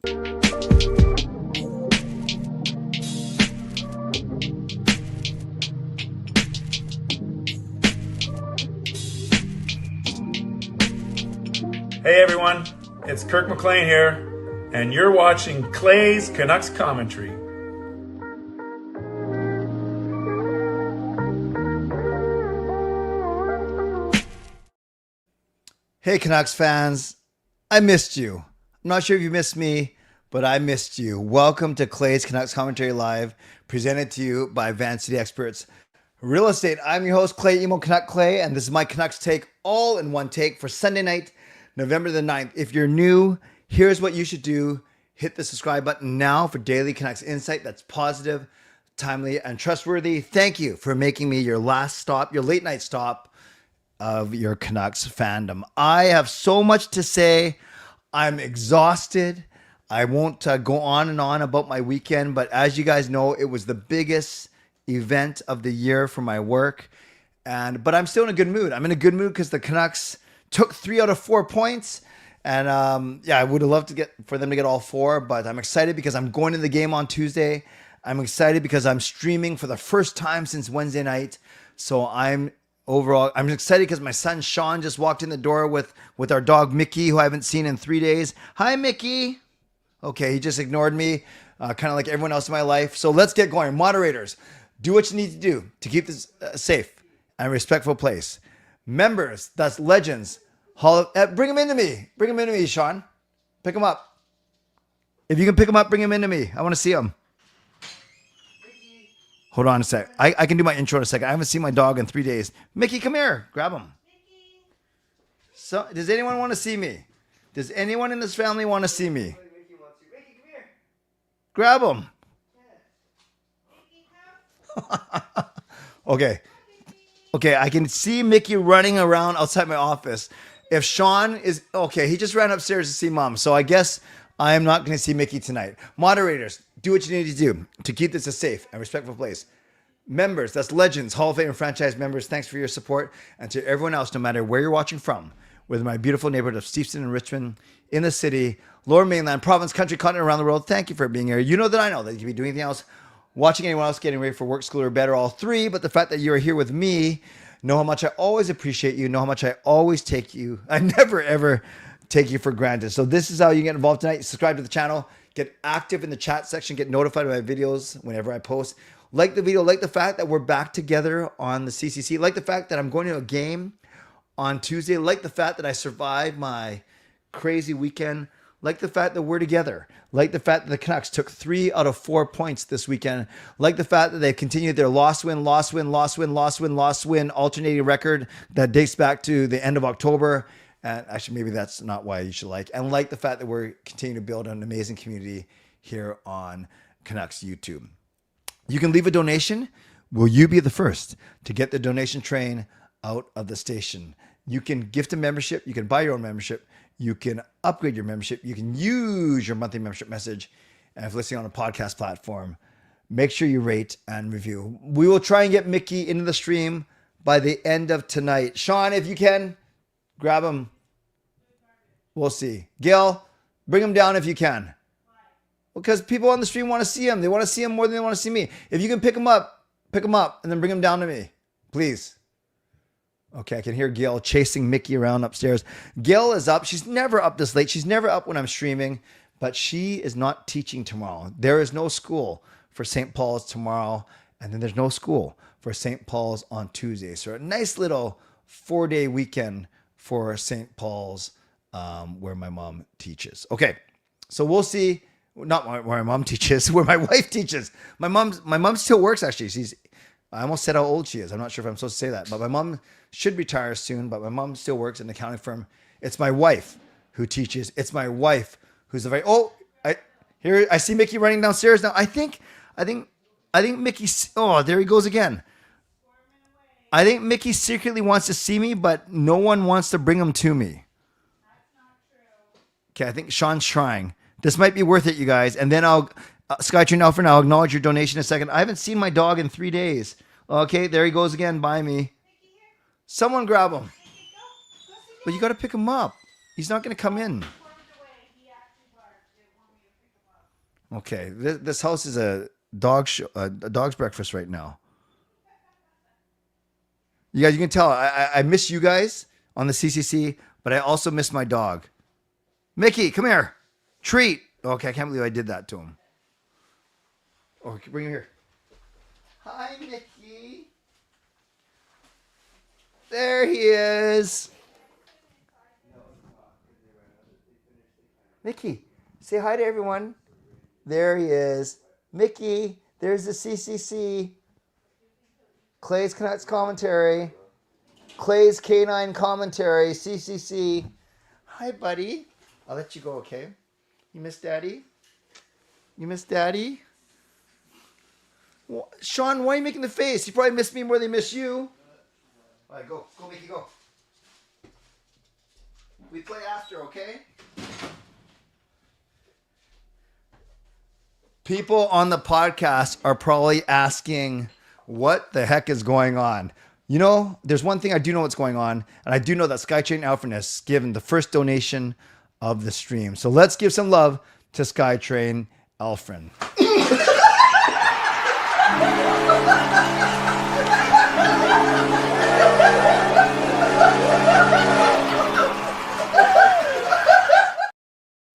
Hey everyone, it's Kirk McLean here, and you're watching Clay's Canucks Commentary. Hey Canucks fans, I missed you. I'm not sure if you missed me, but I missed you. Welcome to Clay's Canucks Commentary Live, presented to you by Van City Experts Real Estate. I'm your host, Clay Emo Canuck Clay, and this is my Canucks take, all in one take for Sunday night, November the 9th. If you're new, here's what you should do. Hit the subscribe button now for daily Canucks insight that's positive, timely, and trustworthy. Thank you for making me your last stop, your late night stop of your Canucks fandom. I have so much to say. I'm exhausted. I won't go on and on about my weekend, but as you guys know, it was the biggest event of the year for my work. But I'm still in a good mood. I'm in a good mood because the Canucks took 3 out of 4 points. And I would have loved for them to get all 4, but I'm excited because I'm going to the game on Tuesday. I'm excited because I'm streaming for the first time since Wednesday night. So I'm excited because my son Sean just walked in the door with our dog Mickey, who I haven't seen in 3 days. Hi, Mickey. Okay, he just ignored me, kind of like everyone else in my life. So let's get going. Moderators, do what you need to do to keep this safe and respectful place. Members, that's legends. Bring him into me. Bring him into me, Sean. Pick him up. If you can pick him up, bring him into me. I want to see him. Hold on a sec. I can do my intro in a second. I haven't seen my dog in 3 days. Mickey, come here. Grab him. So, does anyone want to see me? Does anyone in this family want to see me? Mickey, come here. Grab him. Okay. Okay, I can see Mickey running around outside my office. If Sean is... Okay, he just ran upstairs to see Mom. So I guess I am not going to see Mickey tonight. Moderators, do what you need to do to keep this a safe and respectful place. Members, that's legends, Hall of Fame and franchise members, thanks for your support. And to everyone else, no matter where you're watching from, whether my beautiful neighborhood of Steveston and Richmond, in the city, lower mainland, province, country, continent, around the world, thank you for being here. You know that I know that you can be doing anything else, watching anyone else getting ready for work, school, or bed, or all three. But the fact that you're here with me, know how much I always appreciate you, know how much I always take you. I never, ever take you for granted. So this is how you get involved tonight. Subscribe to the channel, get active in the chat section, get notified of my videos whenever I post. Like the video, like the fact that we're back together on the CCC, like the fact that I'm going to a game on Tuesday, like the fact that I survived my crazy weekend, like the fact that we're together, like the fact that the Canucks took 3 out of 4 points this weekend, like the fact that they've continued their loss-win alternating record that dates back to the end of October. And actually, maybe that's not why you should like. And like the fact that we're continuing to build an amazing community here on Canucks YouTube. You can leave a donation. Will you be the first to get the donation train out of the station? You can gift a membership. You can buy your own membership. You can upgrade your membership. You can use your monthly membership message. And if listening on a podcast platform, make sure you rate and review. We will try and get Mickey into the stream by the end of tonight. Sean, if you can, grab him. We'll see. Gail, bring him down if you can. Because people on the stream want to see him. They want to see him more than they want to see me. If you can pick him up, and then bring him down to me. Please. Okay, I can hear Gail chasing Mickey around upstairs. Gail is up. She's never up this late. She's never up when I'm streaming, but she is not teaching tomorrow. There is no school for St. Paul's tomorrow, and then there's no school for St. Paul's on Tuesday. So a nice little 4-day weekend for St. Paul's where my mom teaches. Okay, so we'll see. Not where my mom teaches, where my wife teaches. My mom still works, actually. I almost said how old she is. I'm not sure if I'm supposed to say that, but my mom should retire soon, but my mom still works in an accounting firm. It's my wife who teaches. It's my wife who's the I see Mickey running downstairs now. I think Mickey, there he goes again. I think Mickey secretly wants to see me, but no one wants to bring him to me. That's not true. Okay, I think Sean's trying. This might be worth it, you guys. And then I'll, Skytree now for now, acknowledge your donation in a second. I haven't seen my dog in 3 days. Okay, there he goes again by me. Someone grab him. But you got to pick him up. He's not going to come in. Okay, this house is a dog's breakfast right now. You guys, you can tell I miss you guys on the CCC, but I also miss my dog. Mickey, come here. Treat. Okay, I can't believe I did that to him. Oh, bring him here. Hi, Mickey. There he is. Mickey, say hi to everyone. There he is. Mickey, there's the CCC. Clay's Canucks commentary. Clay's K9 commentary. CCC. Hi, buddy. I'll let you go, okay? You miss Daddy? You miss Daddy? Sean, why are you making the face? You probably miss me more than they miss you. All right, go. Go, Mickey, go. We play after, okay? People on the podcast are probably asking, what the heck is going on? You know, there's one thing I do know what's going on, and I do know that Skytrain Yrvin has given the first donation of the stream. So let's give some love to Skytrain Yrvin.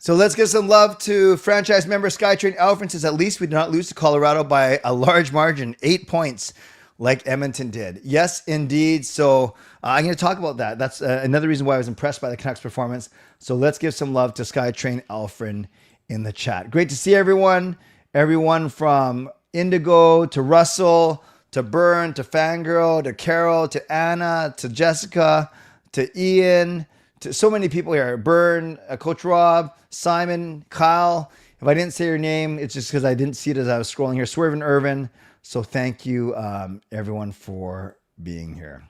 So let's give some love to franchise member Skytrain Yrvin. Says at least we did not lose to Colorado by a large margin, 8 points, like Edmonton did. Yes, indeed. So I'm going to talk about that. That's another reason why I was impressed by the Canucks' performance. So let's give some love to Skytrain Yrvin in the chat. Great to see everyone. Everyone from Indigo to Russell to Byrne to Fangirl to Carol to Anna to Jessica to Ian to so many people here. Byrne, Coach Rob, Simon, Kyle. If I didn't say your name, it's just because I didn't see it as I was scrolling here. Swervin Yrvin. So thank you, everyone, for being here.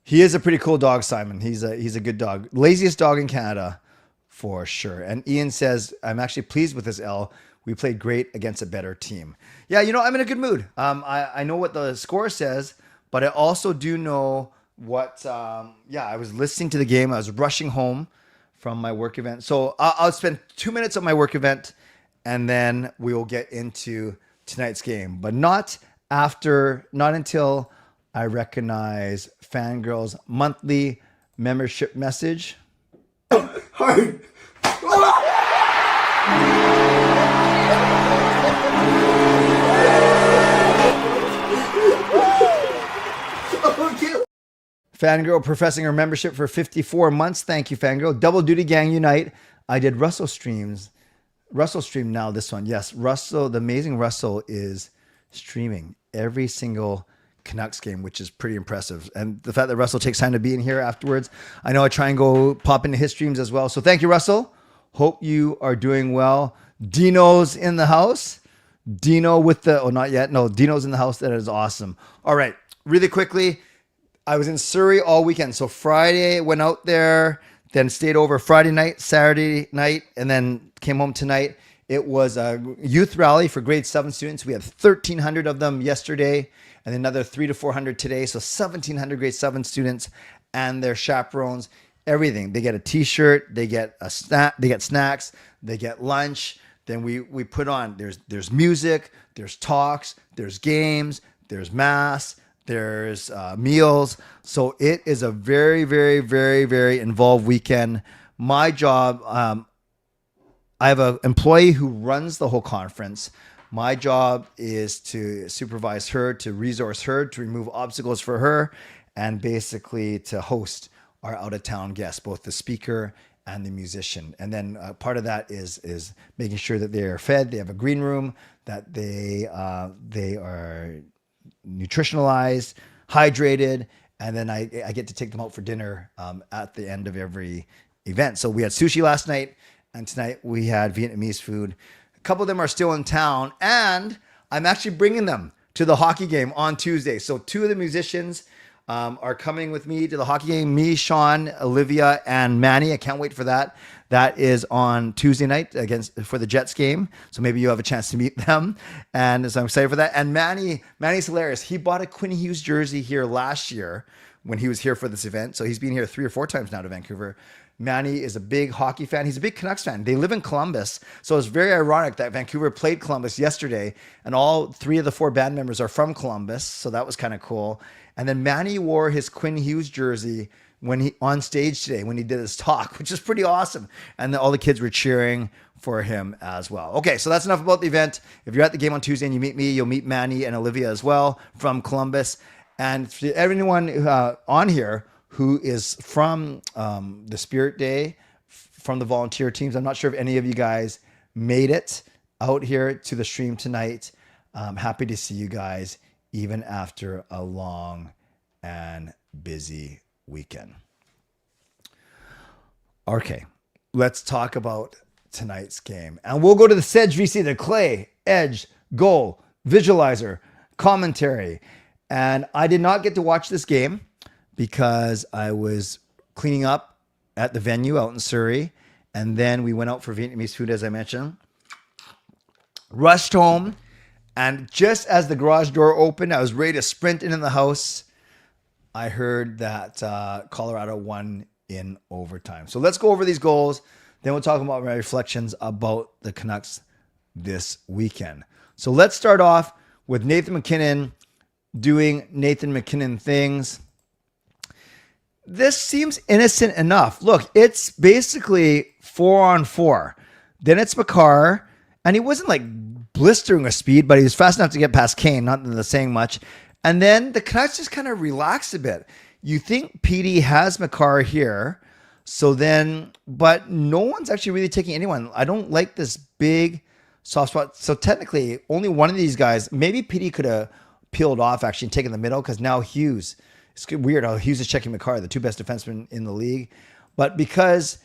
He is a pretty cool dog, Simon. He's a good dog. Laziest dog in Canada, for sure. And Ian says, I'm actually pleased with this L. We played great against a better team. Yeah, you know, I'm in a good mood. I know what the score says, but I also do know what, I was listening to the game. I was rushing home from my work event. So I'll spend 2 minutes at my work event, and then we will get into tonight's game. But not until I recognize Fangirl's monthly membership message. Hard. Fangirl professing her membership for 54 months. Thank you, Fangirl. Double Duty Gang Unite. I did Russell streams. Russell stream now this one. Yes, Russell, the amazing Russell is streaming every single Canucks game, which is pretty impressive. And the fact that Russell takes time to be in here afterwards. I know I try and go pop into his streams as well. So thank you, Russell. Hope you are doing well. Dino's in the house. Dino with the, oh, not yet. No, Dino's in the house. That is awesome. All right, really quickly. I was in Surrey all weekend. So Friday, went out there, then stayed over Friday night, Saturday night, and then came home tonight. It was a youth rally for grade 7 students. We had 1,300 of them yesterday and another 300 to 400 today. So 1,700 grade 7 students and their chaperones, everything. They get a t-shirt, they get a snack, they get snacks, they get lunch. Then we put on, there's music, there's talks, there's games, there's mass, there's meals. So it is a very, very, very, very involved weekend. My job, I have an employee who runs the whole conference. My job is to supervise her, to resource her, to remove obstacles for her, and basically to host our out-of-town guests, both the speaker and the musician. And then part of that is making sure that they are fed, they have a green room, that they are nutritionalized, hydrated, and then I get to take them out for dinner at the end of every event. So we had sushi last night, and tonight we had Vietnamese food. A couple of them are still in town, and I'm actually bringing them to the hockey game on Tuesday. So 2 of the musicians are coming with me to the hockey game. Me, Sean, Olivia, and Manny. I can't wait for that. That is on Tuesday night for the Jets game. So maybe you have a chance to meet them. And so I'm excited for that. And Manny's hilarious. He bought a Quinn Hughes jersey here last year when he was here for this event. So he's been here 3 or 4 times now to Vancouver. Manny is a big hockey fan. He's a big Canucks fan. They live in Columbus. So it's very ironic that Vancouver played Columbus yesterday, and all 3 of the 4 band members are from Columbus. So that was kind of cool. And then Manny wore his Quinn Hughes jersey when he on stage today, when he did his talk, which is pretty awesome. And then all the kids were cheering for him as well. Okay, so that's enough about the event. If you're at the game on Tuesday and you meet me, you'll meet Manny and Olivia as well from Columbus. And for everyone on here who is from the Spirit Day, from the volunteer teams, I'm not sure if any of you guys made it out here to the stream tonight. I'm happy to see you guys even after a long and busy weekend. Okay, let's talk about tonight's game. And we'll go to the Sedge VC, the Clay, Edge, Goal, Visualizer, Commentary. And I did not get to watch this game because I was cleaning up at the venue out in Surrey. And then we went out for Vietnamese food, as I mentioned. Rushed home. And just as the garage door opened, I was ready to sprint into the house. I heard that Colorado won in overtime. So let's go over these goals. Then we'll talk about my reflections about the Canucks this weekend. So let's start off with Nathan MacKinnon doing Nathan MacKinnon things. This seems innocent enough. Look, it's basically 4-on-4. Then it's Makar, and he wasn't like blistering with speed, but he was fast enough to get past Kane, not that that's saying much. And then the Canucks just kind of relaxed a bit. You think PD has Makar here, so then, but no one's actually really taking anyone. I don't like this big soft spot. So technically, only one of these guys, maybe PD could have peeled off actually and taken the middle, because now Hughes, it's weird how Hughes is checking Makar, the 2 best defensemen in the league. But because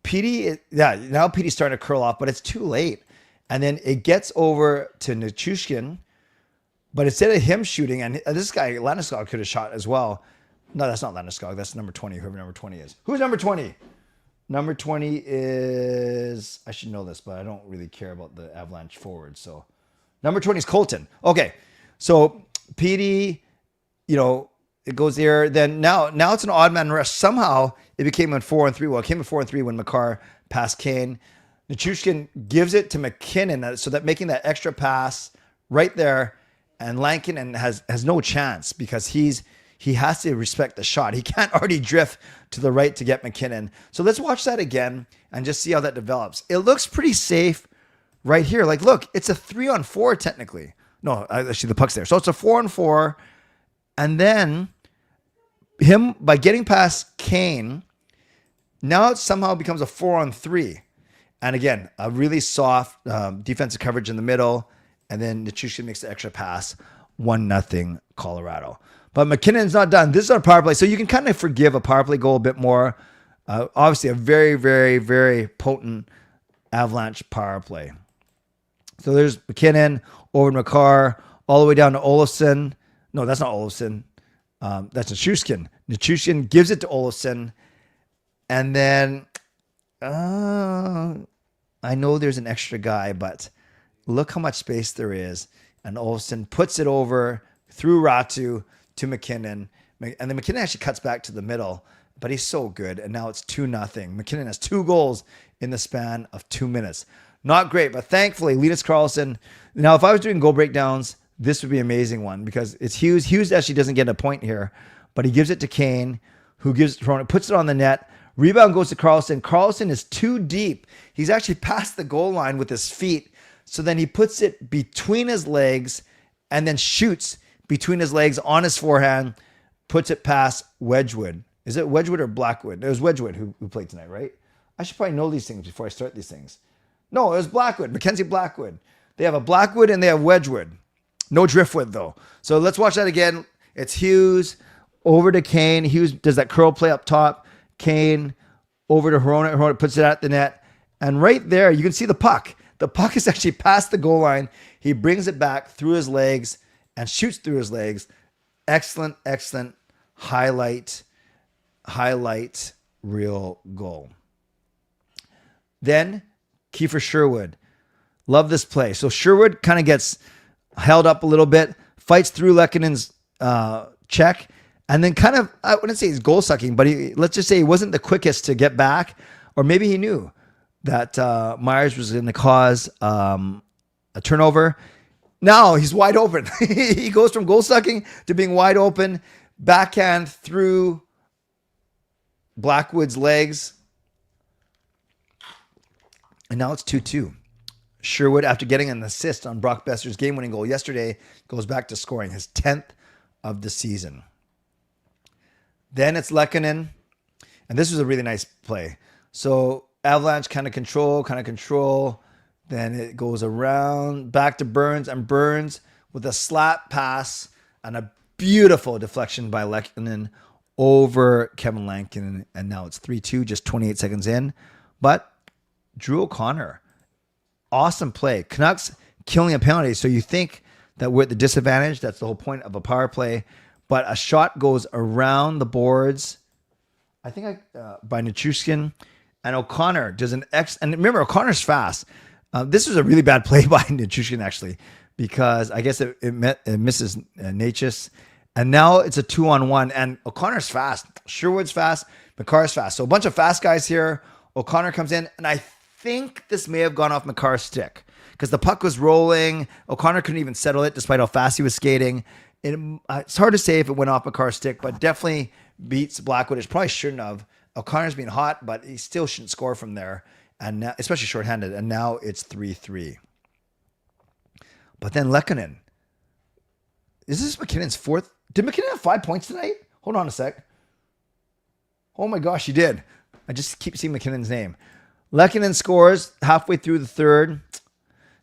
PD, now PD's starting to curl off, but it's too late. And then it gets over to Nichushkin, but instead of him shooting, and this guy, Landeskog, could have shot as well. No, that's not Landeskog. That's number 20, whoever number 20 is. Who's number 20? Number 20 is, I should know this, but I don't really care about the Avalanche forward. So number 20 is Colton. Okay. So PD, it goes there. Then now it's an odd man rush. Somehow it became a 4-on-3. Well, it came a 4-on-3 when Makar passed Kane. Nichushkin gives it to MacKinnon, so that making that extra pass right there, and Lankinen has no chance because he has to respect the shot. He can't already drift to the right to get MacKinnon. So let's watch that again and just see how that develops. It looks pretty safe right here. Like, look, it's a 3-on-4 technically. No, actually the puck's there. So it's a 4-on-4. And then him, by getting past Kane, now it somehow becomes a 4-on-3. And again, a really soft defensive coverage in the middle. And then Nichushkin makes the extra pass. 1-0 Colorado. But MacKinnon's not done. This is our power play. So you can kind of forgive a power play goal a bit more. Obviously, a very, very, very potent Avalanche power play. So there's MacKinnon over to Makar, all the way down to Olofsson. No, that's not Olofsson. That's Nichushkin. Nichushkin gives it to Olofsson. And then, I know there's an extra guy, but look how much space there is. And Olofsson puts it over through Ratu to MacKinnon. And then MacKinnon actually cuts back to the middle, but he's so good. And now it's 2-0. MacKinnon has 2 goals in the span of 2 minutes. Not great, but thankfully, Linus Karlsson. Now, if I was doing goal breakdowns, this would be an amazing one because it's Hughes. Hughes actually doesn't get a point here, but he gives it to Kane, who gives it to puts it on the net. Rebound goes to Karlsson. Karlsson is too deep. He's actually past the goal line with his feet. So then he puts it between his legs and then shoots between his legs on his forehand, puts it past Wedgwood. Is it Wedgwood or Blackwood? It was Wedgwood who played tonight, right? I should probably know these things before I start these things. No, it was Blackwood, Mackenzie Blackwood. They have a Blackwood and they have Wedgwood. No Driftwood, though. So let's watch that again. It's Hughes over to Kane. Hughes does that curl play up top. Kane over to Hirona. Hirona puts it at the net. And right there, you can see the puck. The puck is actually past the goal line. He brings it back through his legs and shoots through his legs. Excellent, excellent highlight real goal. Then Kiefer Sherwood. Love this play. So Sherwood kind of gets held up a little bit, fights through Lekkonen's check, And then kind of, I wouldn't say he's goal sucking, but let's just say he wasn't the quickest to get back, or maybe he knew that Myers was going to cause a turnover. Now he's wide open. He goes from goal sucking to being wide open, backhand through Blackwood's legs. And now it's 2-2. Sherwood, after getting an assist on Brock Besser's game-winning goal yesterday, goes back to scoring his 10th of the season. Then it's Lehkonen, and this was a really nice play. So Avalanche kind of control. Then it goes around, back to Burns, and Burns with a slap pass and a beautiful deflection by Lehkonen over Kevin Lankin, and now it's 3-2, just 28 seconds in. But Drew O'Connor, awesome play. Canucks killing a penalty, so you think that we're at the disadvantage. That's the whole point of a power play. But a shot goes around the boards, I think by Nichushkin, and O'Connor does an and remember, O'Connor's fast. This was a really bad play by Nichushkin, actually, because I guess it misses Natchez. And now it's a 2-on-1, and O'Connor's fast. Sherwood's fast. McCarr's fast. So a bunch of fast guys here. O'Connor comes in, and I think this may have gone off McCarr's stick because the puck was rolling. O'Connor couldn't even settle it despite how fast he was skating. It's hard to say if it went off McCarr's stick, but definitely beats Blackwood. It probably shouldn't have. O'Connor's been hot, but he still shouldn't score from there, and now, especially shorthanded. And now it's 3-3. But then Lehkonen. Is this McKinnon's fourth? Did McKinnon have 5 points tonight? Hold on a sec. Oh my gosh, he did. I just keep seeing McKinnon's name. Lehkonen scores halfway through the third.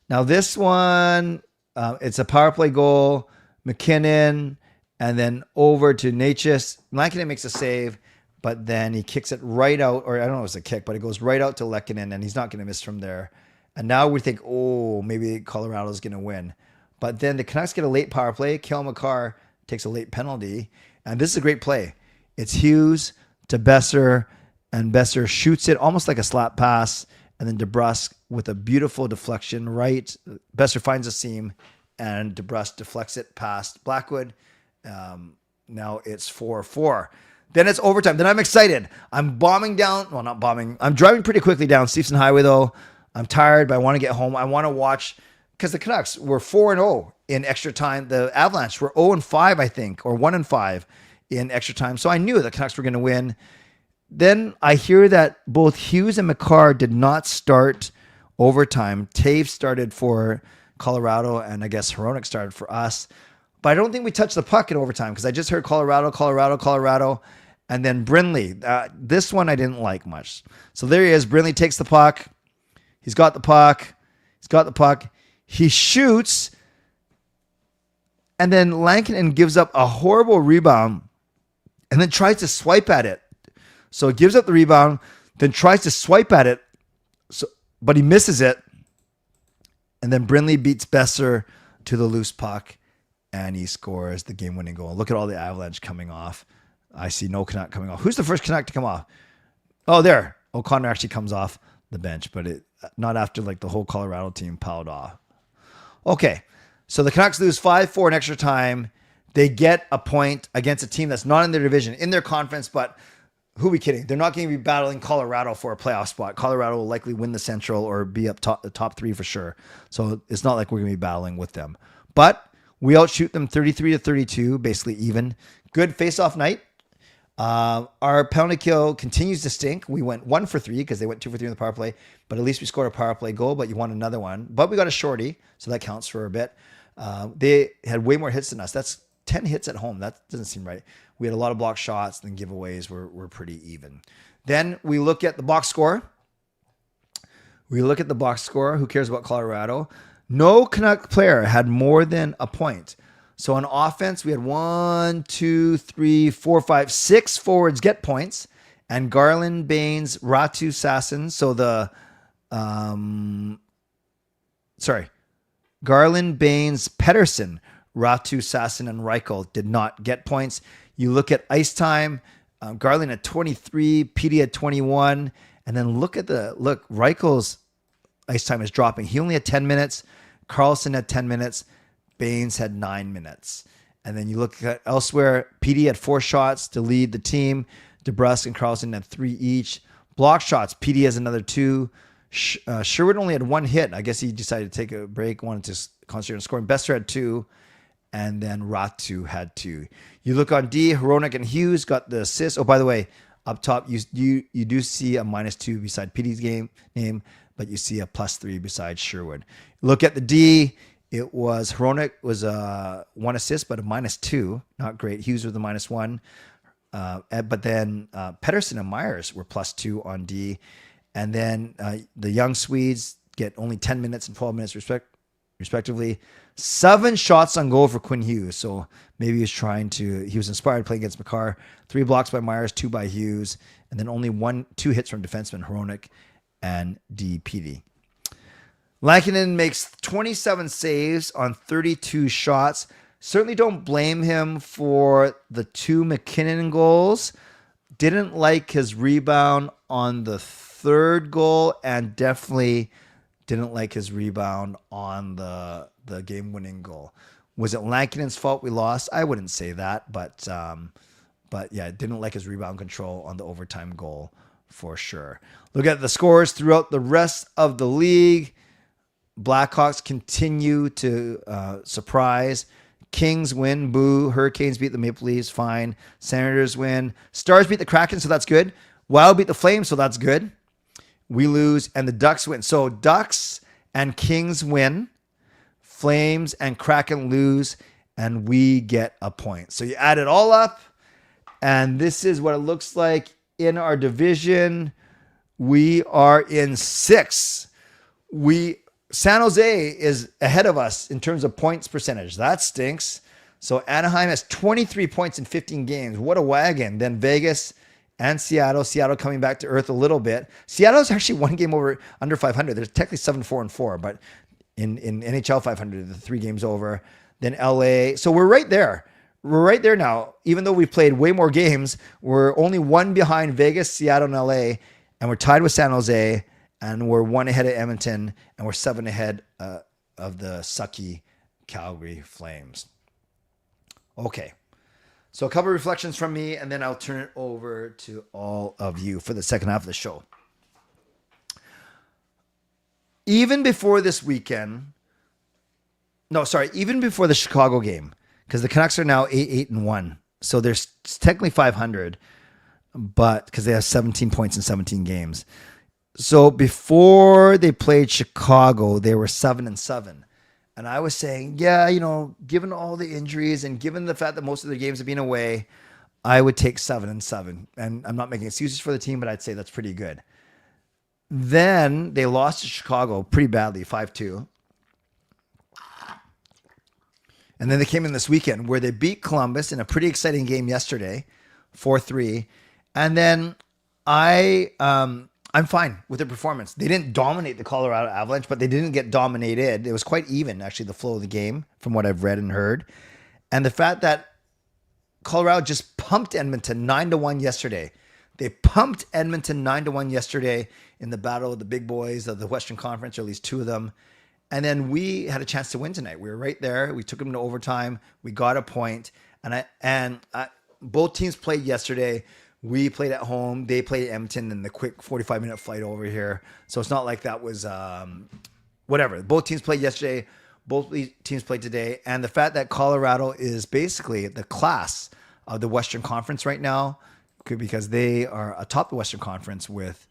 Now this one, it's a power play goal. McKinnon, and then over to Natchez. Lehkonen makes a save, but then he kicks it right out, or I don't know if it's a kick, but it goes right out to Lehkonen, and he's not going to miss from there. And now we think, oh, maybe Colorado's going to win. But then the Canucks get a late power play. Cale Makar takes a late penalty, and this is a great play. It's Hughes to Besser, and Besser shoots it almost like a slap pass, and then DeBrusk with a beautiful deflection right. Besser finds a seam, and DeBrusk deflects it past Blackwood. Now it's 4-4. Then it's overtime. Then I'm excited. I'm bombing down. Well, not bombing. I'm driving pretty quickly down Stephenson Highway, though. I'm tired, but I want to get home. I want to watch, because the Canucks were 4-0 in extra time. The Avalanche were 0-5, I think, or 1-5 in extra time. So I knew the Canucks were going to win. Then I hear that both Hughes and Makar did not start overtime. Taves started for Colorado, and I guess Hronek started for us. But I don't think we touched the puck in overtime, because I just heard Colorado. And then Brindley. This one I didn't like much. So there he is. Brindley takes the puck. He's got the puck. He shoots. And then Lankinen gives up a horrible rebound and then tries to swipe at it. So he gives up the rebound, then tries to swipe at it, but he misses it. And then Brindley beats Besser to the loose puck, and he scores the game-winning goal. Look at all the Avalanche coming off. I see no Canuck coming off. Who's the first Canuck to come off? Oh, there. O'Connor actually comes off the bench, but not after like the whole Colorado team piled off. Okay, so the Canucks lose 5-4 in extra time. They get a point against a team that's not in their division, in their conference, but who are we kidding? They're not going to be battling Colorado for a playoff spot. Colorado will likely win the Central or be up the top three for sure. So it's not like we're going to be battling with them. But we outshoot them 33-32, basically even. Good face-off night. Our penalty kill continues to stink. We went 1 for 3 because they went 2 for 3 in the power play. But at least we scored a power play goal, but you won another one. But we got a shorty, so that counts for a bit. They had way more hits than us. That's 10 hits at home. That doesn't seem right. We had a lot of block shots, and giveaways were pretty even. Then we look at the box score. Who cares about Colorado? No Canuck player had more than a point. So on offense, we had 6 forwards get points, and Garland, Baines, Ratu, Sasson. So Garland, Baines, Pettersson, Ratu, Sasson, and Reichel did not get points. You look at ice time, Garland at 23, Petey at 21, and then look, Reichel's ice time is dropping. He only had 10 minutes. Carlson had 10 minutes. Baines had 9 minutes. And then you look at elsewhere, PD had 4 shots to lead the team. DeBrusque and Carlson had 3 each. Block shots, PD has another 2. Sherwood only had 1 hit. I guess he decided to take a break, wanted to concentrate on scoring. Besser had 2, and then Ratu had 2. You look on D, Hronek and Hughes got the assists. Oh, by the way, up top, you do see a -2 beside PD's name, but you see a +3 beside Sherwood. Look at the D. It was Hronek was 1 assist, but a -2. Not great. Hughes with a -1. But then Pettersson and Myers were +2 on D. And then the young Swedes get only 10 minutes and 12 minutes respectively. 7 shots on goal for Quinn Hughes. So maybe he was inspired playing against McCarr. 3 blocks by Myers, 2 by Hughes. And then only 2 hits from defenseman Hronek and DPD. Lankinen makes 27 saves on 32 shots. Certainly don't blame him for the 2 McKinnon goals. Didn't like his rebound on the 3rd goal, and definitely didn't like his rebound on the game-winning goal. Was it Lankinen's fault we lost? I wouldn't say that, but yeah, didn't like his rebound control on the overtime goal for sure. Look at the scores throughout the rest of the league. Blackhawks continue to surprise. Kings win, boo. Hurricanes beat the Maple Leafs, fine. Senators win. Stars beat the Kraken, so that's good. Wild beat the Flames, so that's good. We lose, and the Ducks win. So Ducks and Kings win. Flames and Kraken lose, and we get a point. So you add it all up, and this is what it looks like in our division. We are in 6th. San Jose is ahead of us in terms of points percentage. That stinks. So Anaheim has 23 points in 15 games. What a wagon. Then Vegas and Seattle. Seattle coming back to earth a little bit. Seattle's actually 1 game under 500. They're technically 7-4-4, but in NHL 500, the 3 games over. Then LA. So we're right there. We're right there now. Even though we've played way more games, we're only 1 behind Vegas, Seattle, and LA. And we're tied with San Jose. And we're 1 ahead of Edmonton, and we're 7 ahead of the sucky Calgary Flames. Okay. So a couple of reflections from me, and then I'll turn it over to all of you for the second half of the show. Even before this weekend, even before the Chicago game, because the Canucks are now 8-1. So they're technically 500, but because they have 17 points in 17 games. So before they played Chicago, they were 7-7. And I was saying, yeah, given all the injuries and given the fact that most of the games have been away, I would take 7-7. And I'm not making excuses for the team, but I'd say that's pretty good. Then they lost to Chicago pretty badly, 5-2. And then they came in this weekend where they beat Columbus in a pretty exciting game yesterday, 4-3. And then I'm fine with their performance. They didn't dominate the Colorado Avalanche, but they didn't get dominated. It was quite even, actually, the flow of the game from what I've read and heard. And the fact that Colorado just pumped Edmonton 9-1 yesterday. They pumped Edmonton 9-1 yesterday in the battle of the big boys of the Western Conference, or at least 2 of them. And then we had a chance to win tonight. We were right there. We took them to overtime. We got a point. And both teams played yesterday. We played at home. They played at Edmonton in the quick 45-minute flight over here. So it's not like that was whatever. Both teams played yesterday. Both teams played today. And the fact that Colorado is basically the class of the Western Conference right now, because they are atop the Western Conference with,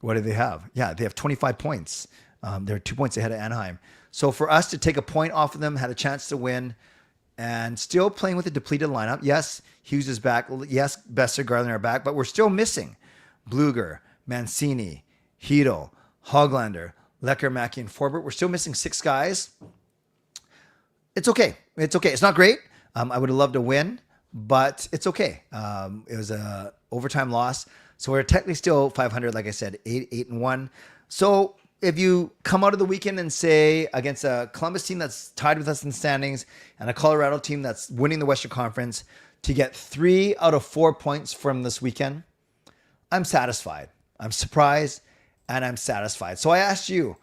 what do they have? Yeah, they have 25 points. They're 2 points ahead of Anaheim. So for us to take a point off of them, had a chance to win, and still playing with a depleted lineup. Yes, Hughes is back. Yes, Besser, Garland are back, but we're still missing Bluger, Mancini, Hedel, Hoglander, Lecker, Mackey, and Forbert. We're still missing 6 guys. It's okay. It's okay. It's not great. I would have loved to win, but it's okay. It was a overtime loss. So we're technically still 500, like I said, 8-1. So if you come out of the weekend and say against a Columbus team that's tied with us in the standings and a Colorado team that's winning the Western Conference, to get 3 out of 4 points from this weekend, I'm satisfied. I'm surprised and I'm satisfied. So I asked you,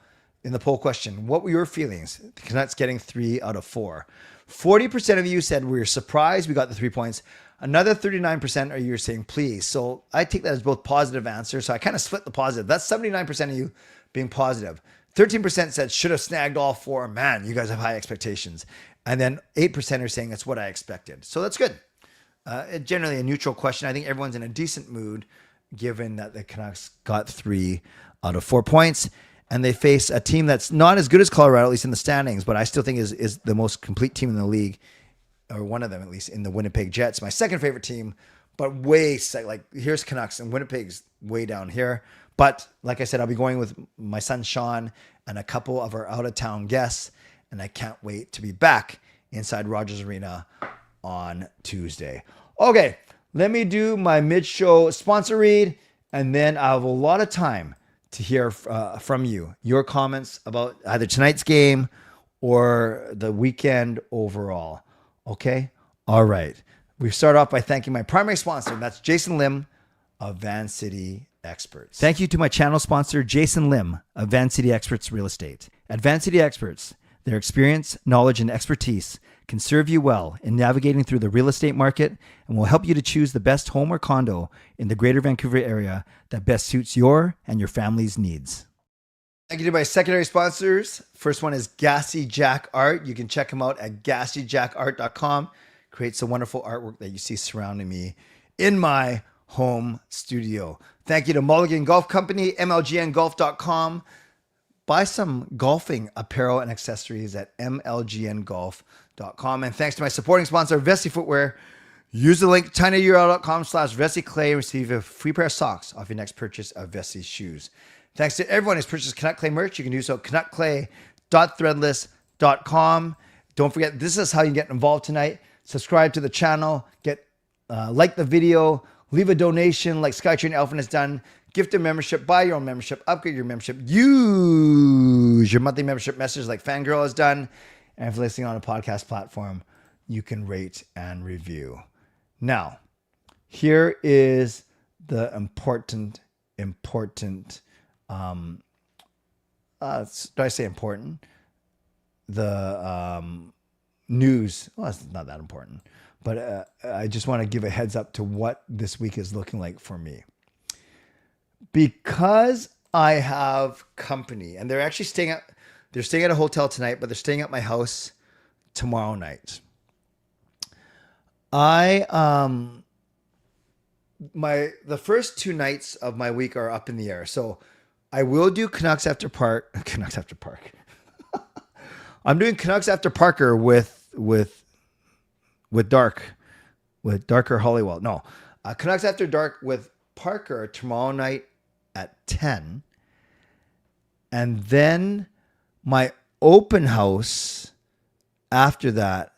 in the poll question, what were your feelings? The Canucks getting 3 out of 4. 40% of you said we were surprised we got the 3 points. Another 39% are you saying please. So I take that as both positive answers. So I kind of split the positive. That's 79% of you being positive. 13% said should have snagged all 4. Man, you guys have high expectations. And then 8% are saying that's what I expected. So that's good. Generally a neutral question. I think everyone's in a decent mood given that the Canucks got 3 out of 4 points. And they face a team that's not as good as Colorado, at least in the standings, but I still think is the most complete team in the league, or one of them at least, in the Winnipeg Jets. My second favorite team, but here's Canucks, and Winnipeg's way down here. But like I said, I'll be going with my son Sean and a couple of our out-of-town guests, and I can't wait to be back inside Rogers Arena on Tuesday. Okay, let me do my mid-show sponsor read, and then I have a lot of time to hear from you, your comments about either tonight's game or the weekend overall. Okay? All right. We start off by thanking my primary sponsor, and that's Jason Lim of Van City Experts. Thank you to my channel sponsor, Jason Lim of Van City Experts Real Estate. At Van City Experts, their experience, knowledge, and expertise can serve you well in navigating through the real estate market and will help you to choose the best home or condo in the greater Vancouver area that best suits your and your family's needs. Thank you to my secondary sponsors. First one is Gassy Jack Art. You can check him out at gassyjackart.com. Creates some wonderful artwork that you see surrounding me in my home studio. Thank you to Mulligan Golf Company, mlgngolf.com. Buy some golfing apparel and accessories at mlgngolf.com. And thanks to my supporting sponsor, Vessi Footwear. Use the link tinyurl.com/VessiClay and receive a free pair of socks off your next purchase of Vessi shoes. Thanks to everyone who's purchased Canuck Clay merch. You can do so at canuckclay.threadless.com. Don't forget, this is how you get involved tonight. Subscribe to the channel, like the video, leave a donation like Skytrain Elfin has done. Gift a membership, buy your own membership, upgrade your membership, use your monthly membership message like Fangirl has done. And if you're listening on a podcast platform, you can rate and review. Now, here is the important, do I say important? The news. Well, it's not that important. But I just want to give a heads up to what this week is looking like for me. Because I have company, and they're actually staying at a hotel tonight, but they're staying at my house tomorrow night. The first 2 nights of my week are up in the air. So I will do Canucks After Park. I'm doing Canucks After Parker with Darker Hollywell. No, Canucks After Dark with Parker tomorrow night at 10. And then my open house after that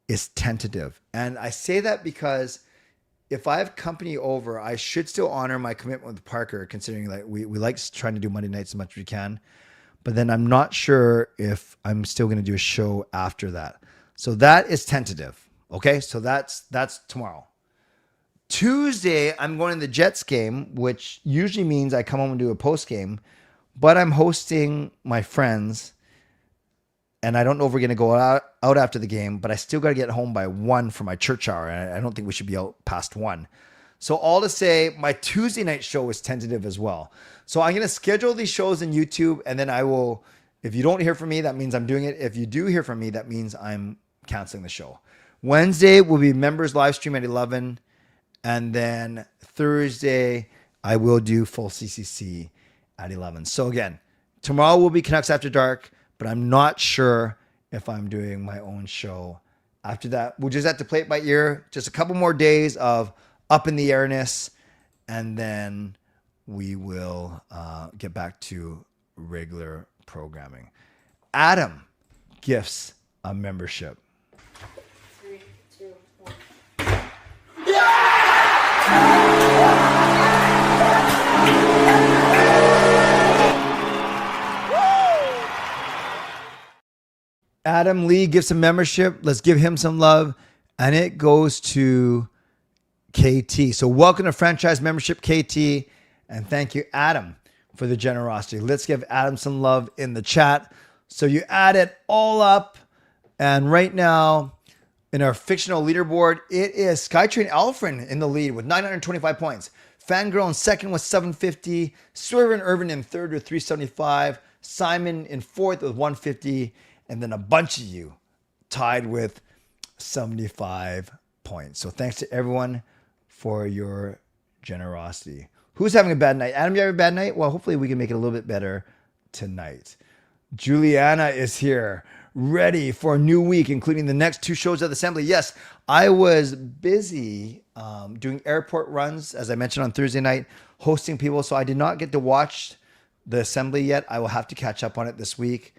is tentative. And I say that because if I have company over, I should still honor my commitment with Parker, considering like we like trying to do Monday nights as much as we can. But then I'm not sure if I'm still going to do a show after that. So that is tentative. Okay, so that's tomorrow. Tuesday, I'm going to the Jets game, which usually means I come home and do a post game, but I'm hosting my friends, and I don't know if we're going to go out after the game, but I still got to get home by 1 for my church hour, and I don't think we should be out past 1. So all to say, my Tuesday night show is tentative as well. So I'm going to schedule these shows in YouTube, and then I will, if you don't hear from me, that means I'm doing it. If you do hear from me, that means I'm canceling the show. Wednesday will be members live stream at 11. And then Thursday, I will do full CCC at 11. So again, tomorrow will be Canucks After Dark, but I'm not sure if I'm doing my own show after that. We'll just have to play it by ear. Just a couple more days of up in the airness, and then we will get back to regular programming. Adam gifts a membership. 3, 2, 1. Adam Lee gives a membership. Let's give him some love. And it goes to KT. So welcome to franchise membership, KT. And thank you, Adam, for the generosity. Let's give Adam some love in the chat. So you add it all up, and right now in our fictional leaderboard, it is Skytrain Alfred in the lead with 925 points. Fangirl in second with 750. Swervin Yrvin in third with 375. Simon in fourth with 150. And then a bunch of you tied with 75 points. So thanks to everyone for your generosity. Who's having a bad night? Adam, you have a bad night? Well, hopefully we can make it a little bit better tonight. Juliana is here, ready for a new week, including the next 2 shows at the Assembly. Yes, I was busy doing airport runs, as I mentioned on Thursday night, hosting people. So I did not get to watch the Assembly yet. I will have to catch up on it this week.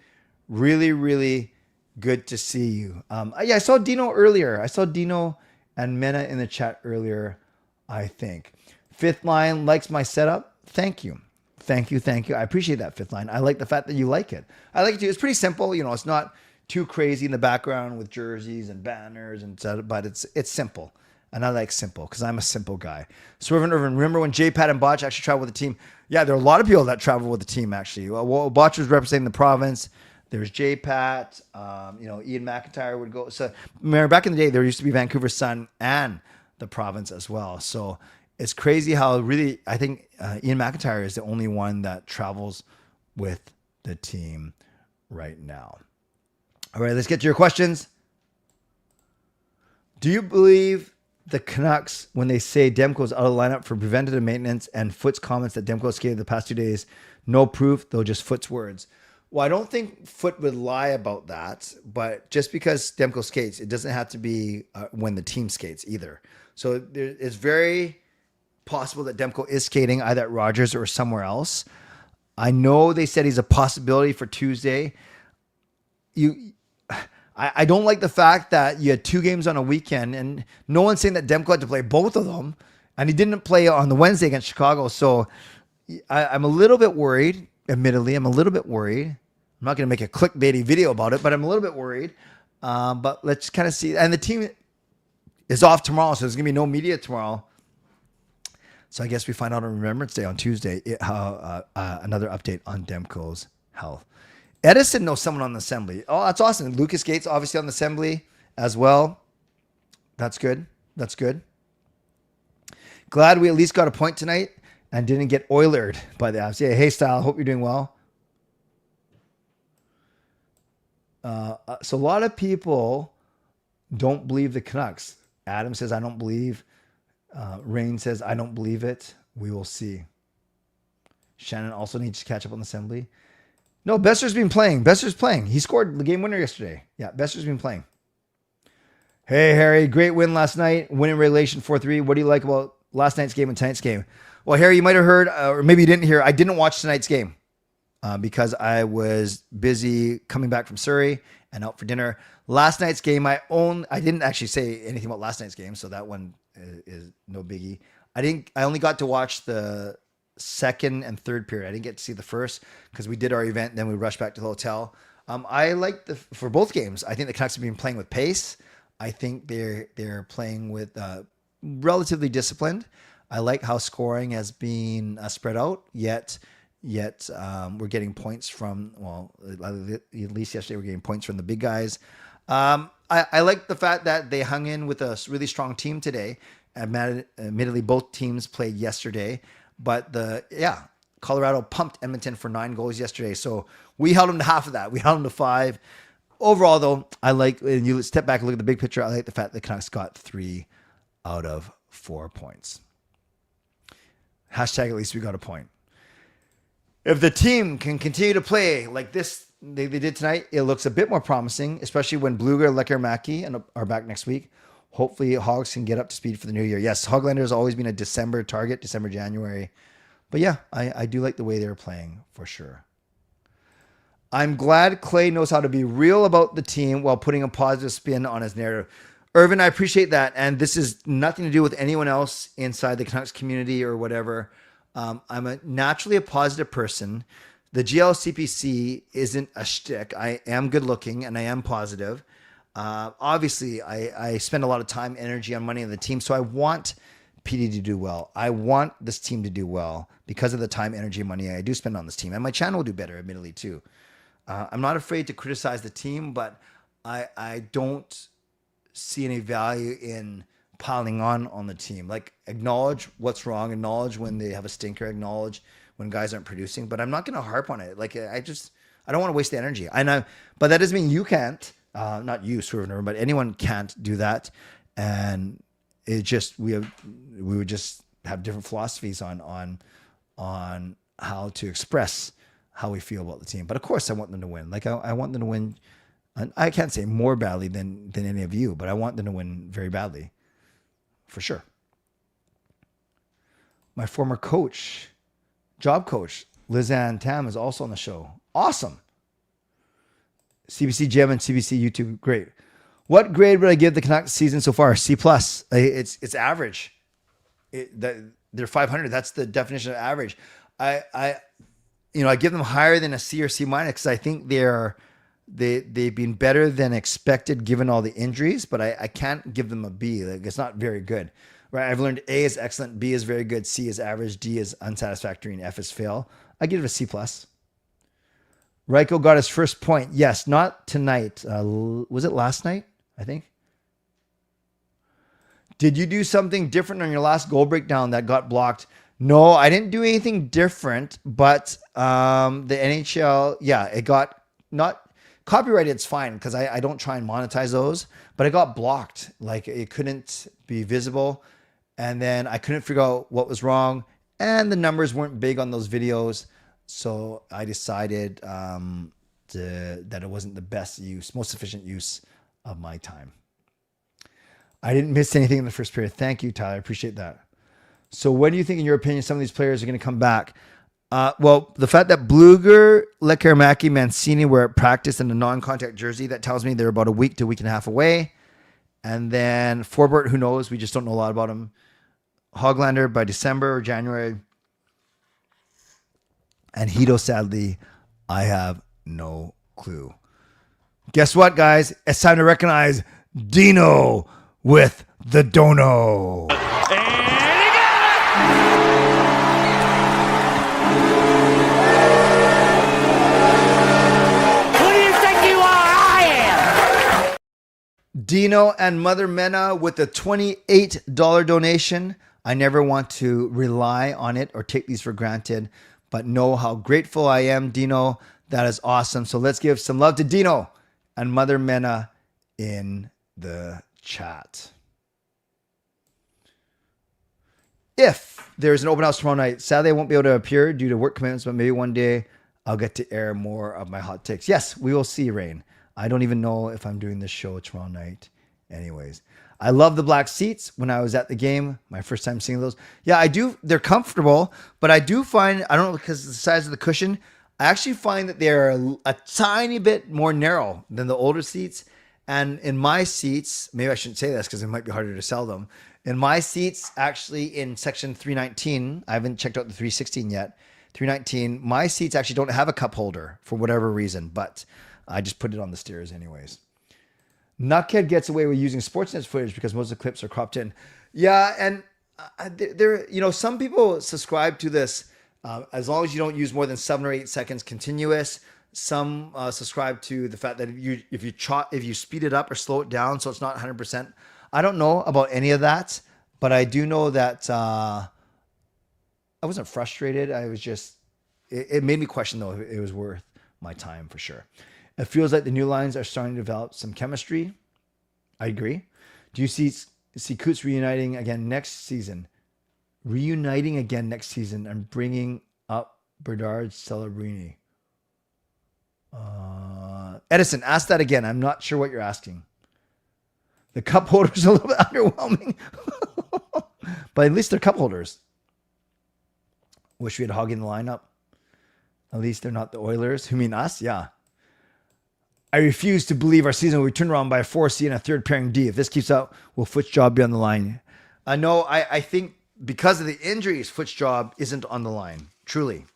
Really, really good to see you. Yeah, I saw Dino earlier. I saw Dino and Mena in the chat earlier, I think. Fifth Line likes my setup. Thank you. Thank you. Thank you. I appreciate that, Fifth Line. I like the fact that you like it. I like it too. It's pretty simple. You know, it's not too crazy in the background with jerseys and banners and stuff, but it's simple. And I like simple because I'm a simple guy. Swervin Yrvin, remember when J-Pat and Botch actually traveled with the team? Yeah, there are a lot of people that travel with the team, actually. Well, Botch was representing the province. There's J-Pat. Ian McIntyre would go. So remember, back in the day, there used to be Vancouver Sun and the province as well. So it's crazy how really, I think Ian McIntyre is the only one that travels with the team right now. All right, let's get to your questions. Do you believe the Canucks when they say Demko's out of the lineup for preventative maintenance and Foot's comments that Demko skated the past 2 days? No proof, though just Foot's words. Well, I don't think Foot would lie about that, but just because Demko skates, it doesn't have to be when the team skates either. So it's very possible that Demko is skating either at Rogers or somewhere else. I know they said he's a possibility for Tuesday. I don't like the fact that you had 2 games on a weekend, and no one's saying that Demko had to play both of them, and he didn't play on the Wednesday against Chicago. So I'm a little bit worried. Admittedly, I'm a little bit worried. I'm not going to make a clickbaity video about it, but I'm a little bit worried. But let's kind of see. And the team is off tomorrow, so there's going to be no media tomorrow. So I guess we find out on Remembrance Day on Tuesday another update on Demko's health. Edison knows someone on the Assembly. Oh, that's awesome. Lucas Gates obviously on the Assembly as well. That's good. That's good. Glad we at least got a point tonight and didn't get oilered by the Avs. Yeah, hey, Style, hope you're doing well. So a lot of people don't believe the Canucks. Adam says, I don't believe. Rain says, I don't believe it. We will see. Shannon also needs to catch up on the Assembly. No, Besser's been playing. Besser's playing. He scored the game winner yesterday. Yeah, Besser's been playing. Hey, Harry, great win last night. Win in regulation 4-3. What do you like about last night's game and tonight's game? Well, Harry, you might have heard, or maybe you didn't hear, I didn't watch tonight's game because I was busy coming back from Surrey and out for dinner. Last night's game, I didn't actually say anything about last night's game, so that one is no biggie. I only got to watch the second and third period. I didn't get to see the first because we did our event, then we rushed back to the hotel. I like for both games. I think the Canucks have been playing with pace. I think they're playing with relatively disciplined. I like how scoring has been spread out. Yet we're getting points from at least yesterday we're getting points from the big guys. I like the fact that they hung in with a really strong team today. Admittedly, both teams played yesterday. But Colorado pumped Edmonton for 9 goals yesterday. So we held them to half of that. We held them to 5. Overall, though, I like, and you step back and look at the big picture, I like the fact that the Canucks got 3 out of 4 points. Hashtag at least we got a point. If the team can continue to play like this, they did tonight, it looks a bit more promising, especially when Bluger, Lecker, are back next week. Hopefully, Hogs can get up to speed for the new year. Yes, Hoglander has always been a December target, December, January. But yeah, I do like the way they're playing for sure. I'm glad Clay knows how to be real about the team while putting a positive spin on his narrative. Irvin, I appreciate that. And this is nothing to do with anyone else inside the Canucks community or whatever. I'm naturally a positive person. The GLCPC isn't a shtick. I am good looking and I am positive. Obviously, I spend a lot of time, energy on money on the team. So I want PD to do well. I want this team to do well because of the time, energy, money I do spend on this team. And my channel will do better, admittedly, too. I'm not afraid to criticize the team, but I don't see any value in piling on the team. Like, acknowledge what's wrong, acknowledge when they have a stinker, acknowledge when guys aren't producing, but I'm not going to harp on it. Like, I don't want to waste the energy. But that doesn't mean you can't, not you, Swervin Yrvin, but anyone can't do that. And it just, we would just have different philosophies on how to express how we feel about the team. But of course I want them to win. Like, I want them to win. And I can't say more badly than any of you, but I want them to win very badly, for sure. My former coach, job coach, Lizanne Tam, is also on the show. Awesome. CBC Gem and CBC YouTube, great. What grade would I give the Canucks season so far? C+. It's average. They're 500. That's the definition of average. I give them higher than a C or C minus because I think they've been better than expected given all the injuries, but I can't give them a B. Like, it's not very good, right? I've learned A is excellent, B is very good, C is average, D is unsatisfactory, and F is fail. I give it a C+. Reichel got his first point. Yes, not tonight. Was it last night? I think. Did you do something different on your last goal breakdown that got blocked? No, I didn't do anything different, but the NHL, yeah, it got not copyrighted. It's fine because I don't try and monetize those, but it got blocked. Like, it couldn't be visible. And then I couldn't figure out what was wrong. And the numbers weren't big on those videos. So I decided that it wasn't the best use, most efficient use of my time. I didn't miss anything in the first period. Thank you, Tyler. I appreciate that. So when do you think, in your opinion, some of these players are going to come back? Well, the fact that Bluger, Lekkerimäki, Mancini were at practice in a non-contact jersey, that tells me they're about a week to a week and a half away. And then Forbort, who knows? We just don't know a lot about him. Hoglander by December or January. And Hito, sadly, I have no clue. Guess what, guys? It's time to recognize Dino with the dono. Dino and Mother Mena with a $28 donation. I never want to rely on it or take these for granted, but know how grateful I am, Dino. That is awesome. So let's give some love to Dino and Mother Mena in the chat. If there's an open house tomorrow night, sadly I won't be able to appear due to work commitments, but maybe one day I'll get to air more of my hot takes. Yes, we will see, Rain. I don't even know if I'm doing this show tomorrow night. Anyways, I love the black seats when I was at the game. My first time seeing those. Yeah, I do. They're comfortable, but I do find, I don't know, because of the size of the cushion, I actually find that they're a tiny bit more narrow than the older seats. And in my seats, maybe I shouldn't say this because it might be harder to sell them. In my seats, actually in section 319, I haven't checked out the 316 yet. 319, my seats actually don't have a cup holder for whatever reason, but I just put it on the stairs anyways. Nuckhead gets away with using Sportsnet's footage because most of the clips are cropped in. Yeah, and there, some people subscribe to this as long as you don't use more than 7 or 8 seconds continuous. Some subscribe to the fact that if you speed it up or slow it down so it's not 100%. I don't know about any of that, but I do know that I wasn't frustrated. I was just, it made me question though if it was worth my time for sure. It feels like the new lines are starting to develop some chemistry. I agree. Do you see Coots reuniting again next season? And bringing up Bernard Celebrini. Edison, ask that again. I'm not sure what you're asking. The cup holders are a little bit underwhelming. But at least they're cup holders. Wish we had Hog in the lineup. At least they're not the Oilers. Who mean us? Yeah. I refuse to believe our season will be turned around by a 4C and a third pairing D. If this keeps up, will Foot's job be on the line? No, I think because of the injuries, Foot's job isn't on the line. Truly.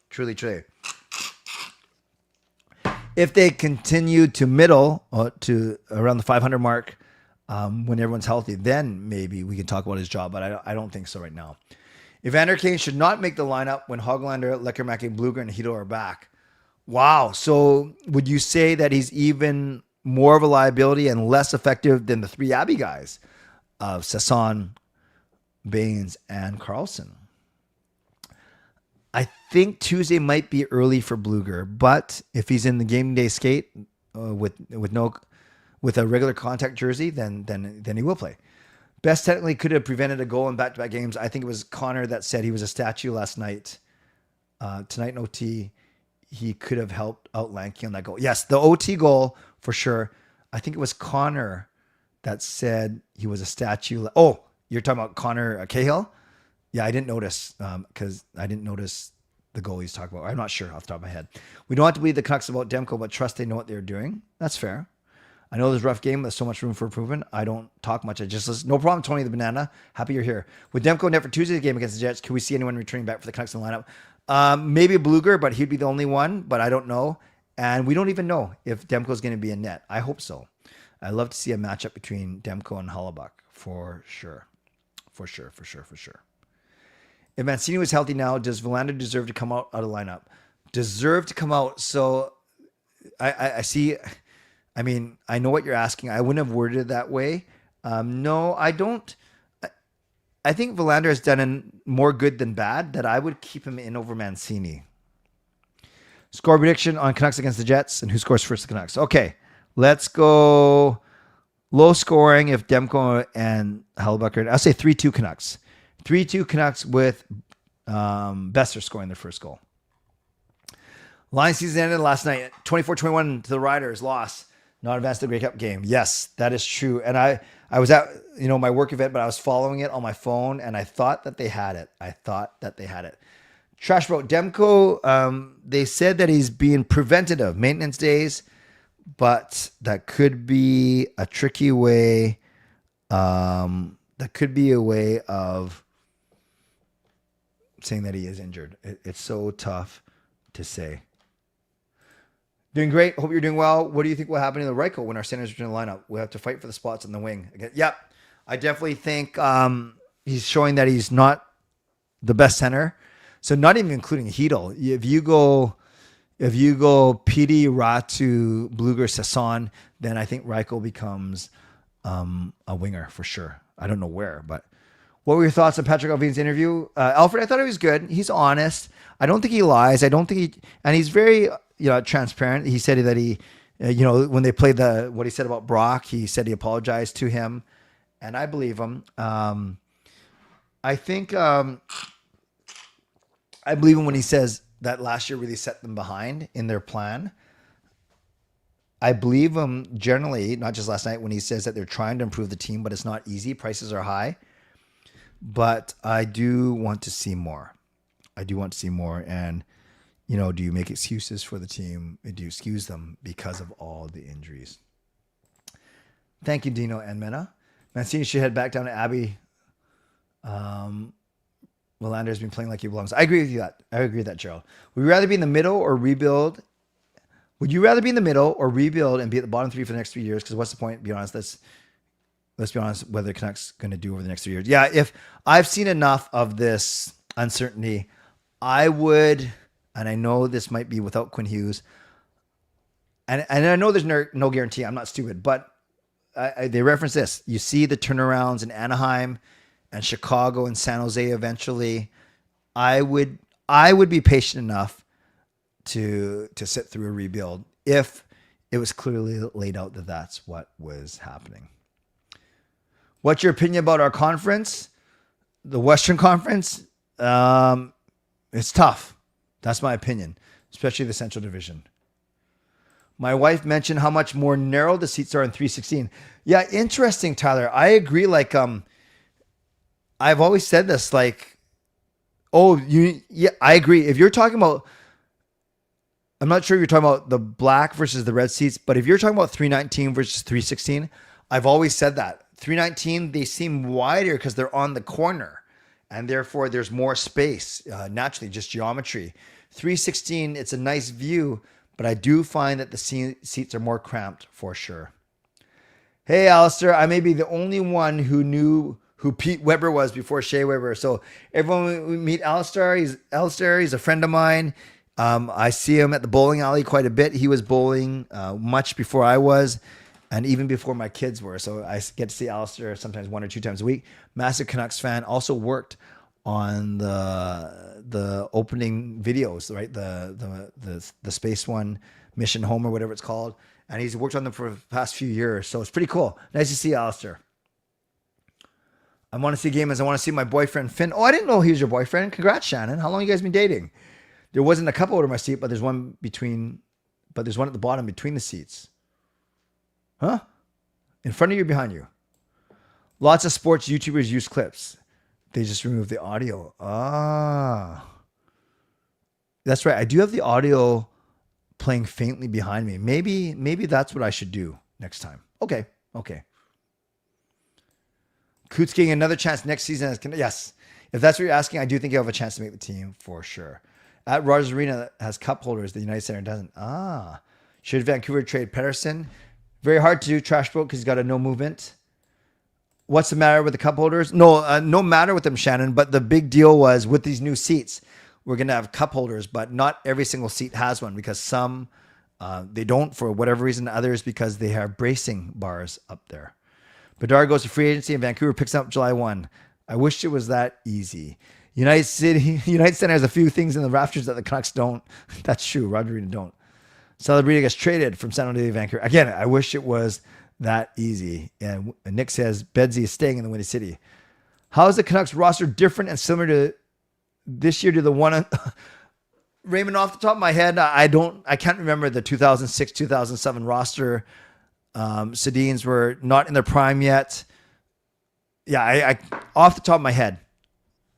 If they continue to middle to around the 500 mark, when everyone's healthy, then maybe we can talk about his job. But I don't think so right now. Evander Kane should not make the lineup when Hoglander, Leckermack, Bluger, and Hito are back. Wow. So would you say that he's even more of a liability and less effective than the three Abbey guys of Sasson, Baines, and Carlson? I think Tuesday might be early for Bluger, but if he's in the game day skate with a regular contact jersey, then he will play. Best technically could have prevented a goal in back-to-back games. I think it was Connor that said he was a statue last night. Tonight in OT, he could have helped out Lanky on that goal. Yes, the OT goal for sure. I think it was Connor that said he was a statue. Oh, you're talking about Connor Cahill? Yeah, I didn't notice because I didn't notice the goal he's talking about. I'm not sure off the top of my head. We don't have to believe the Canucks about Demko, but trust they know what they're doing. That's fair. I know there's a rough game. There's so much room for improvement. I don't talk much. I just listen. No problem, Tony the Banana. Happy you're here. With Demko net for Tuesday's game against the Jets, can we see anyone returning back for the Canucks in the lineup? Maybe Bluger, but he'd be the only one, but I don't know. And we don't even know if Demko's going to be in net. I hope so. I'd love to see a matchup between Demko and Hollebuck for sure. For sure. If Mancini was healthy now, does Verlander deserve to come out of the lineup? Deserve to come out. So I see. I mean, I know what you're asking. I wouldn't have worded it that way. No, I don't. I think Verlander has done more good than bad that I would keep him in over Mancini. Score prediction on Canucks against the Jets and who scores first, the Canucks. Okay, let's go low scoring if Demko and Hellebuyck. I'll say 3-2 Canucks. 3-2 Canucks with Besser scoring their first goal. Line season ended last night. 24-21 to the Riders. Loss. Not advanced to the Grey Cup game. Yes, that is true. And I was at my work event, but I was following it on my phone, and I thought that they had it. Trash about Demko. They said that he's being preventative maintenance days, but that could be a tricky way. That could be a way of saying that he is injured. It's so tough to say. Doing great. Hope you're doing well. What do you think will happen in the right goal when our centers return to the lineup? We have to fight for the spots in the wing. Again, yep. I definitely think he's showing that he's not the best center. So not even including Hedel. If you go PD, Ratu, Bluger, Sasson, then I think Reichel becomes a winger for sure. I don't know where, but what were your thoughts on Patrick Allvin's interview? Alfred, I thought he was good. He's honest. I don't think he lies. And he's very transparent. He said that he, when they played what he said about Brock, he said he apologized to him, and I believe him. I think I believe him when he says that last year really set them behind in their plan. I believe him generally, not just last night, when he says that they're trying to improve the team, but it's not easy. Prices are high. But I do want to see more. And, do you make excuses for the team? Do you excuse them because of all the injuries? Thank you, Dino and Mena. Mancini should head back down to Abbey. Melander's been playing like he belongs. I agree with that, Gerald. Would you rather be in the middle or rebuild? Would you rather be in the middle or rebuild and be at the bottom three for the next 3 years? Because what's the point? Be honest. Let's be honest. Whether the Canucks going to do over the next 3 years? Yeah. If I've seen enough of this uncertainty, I would. And I know this might be without Quinn Hughes. And I know there's no guarantee. I'm not stupid, but they reference this. You see the turnarounds in Anaheim and Chicago and San Jose eventually. I would be patient enough to sit through a rebuild if it was clearly laid out that that's what was happening. What's your opinion about our conference? The Western Conference? It's tough. That's my opinion, especially the Central Division. My wife mentioned how much more narrow the seats are in 316. Yeah, interesting, Tyler. I agree. I've always said this. I agree. If you're talking about, I'm not sure if you're talking about the black versus the red seats, but if you're talking about 319 versus 316, I've always said that. 319, they seem wider because they're on the corner, and therefore there's more space, naturally, just geometry. 316, it's a nice view, but I do find that the seats are more cramped for sure. Hey, Alistair, I may be the only one who knew who Pete Weber was before Shea Weber. So everyone we meet Alistair. He's a friend of mine. I see him at the bowling alley quite a bit. He was bowling much before I was, and even before my kids were. So I get to see Alistair sometimes 1 or 2 times a week. Massive Canucks fan. Also worked on the opening videos, right? The space one, Mission Home or whatever it's called. And he's worked on them for the past few years. So it's pretty cool. Nice to see Alistair. I want to see game as I want to see my boyfriend, Finn. Oh, I didn't know he was your boyfriend. Congrats, Shannon. How long you guys been dating? There wasn't a cup holder in my seat, but there's one at the bottom between the seats. Huh? In front of you or behind you? Lots of sports YouTubers use clips. They just remove the audio. Ah. That's right. I do have the audio playing faintly behind me. Maybe that's what I should do next time. Okay. Coots getting another chance next season. Yes. If that's what you're asking, I do think he'll have a chance to make the team for sure. At Rogers Arena has cup holders. The United Center doesn't. Should Vancouver trade Pedersen? Very hard to do, Trash Boat, because he's got a no movement. What's the matter with the cup holders? No matter with them, Shannon. But the big deal was with these new seats, we're going to have cup holders, but not every single seat has one because some they don't for whatever reason. Others because they have bracing bars up there. Bedard goes to free agency and Vancouver picks up July 1. I wish it was that easy. United Center has a few things in the rafters that the Canucks don't. That's true. Rodriguez don't. Celebrity gets traded from San Jose to Vancouver. Again, I wish it was that easy. And Nick says Bedsy is staying in the Windy City. How is the Canucks roster different and similar to this year to the one? Raymond, off the top of my head, I can't remember the 2006, 2007 roster. Sedins were not in their prime yet. Yeah, I off the top of my head,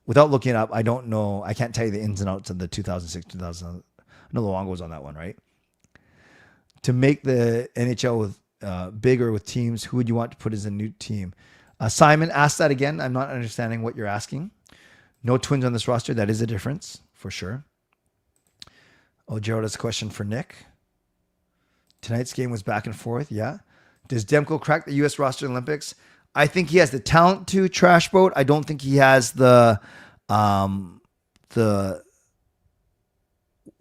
without looking it up, I don't know. I can't tell you the ins and outs of the 2006, 2000. I know Luongo was on that one, right? To make the NHL with bigger with teams, who would you want to put as a new team? Simon, ask that again. I'm not understanding what you're asking. No twins on this roster. That is a difference for sure. Oh, Gerald has a question for Nick. Tonight's game was back and forth. Yeah. Does Demko crack the U.S. roster Olympics? I think he has the talent to, Trash Boat. I don't think he has the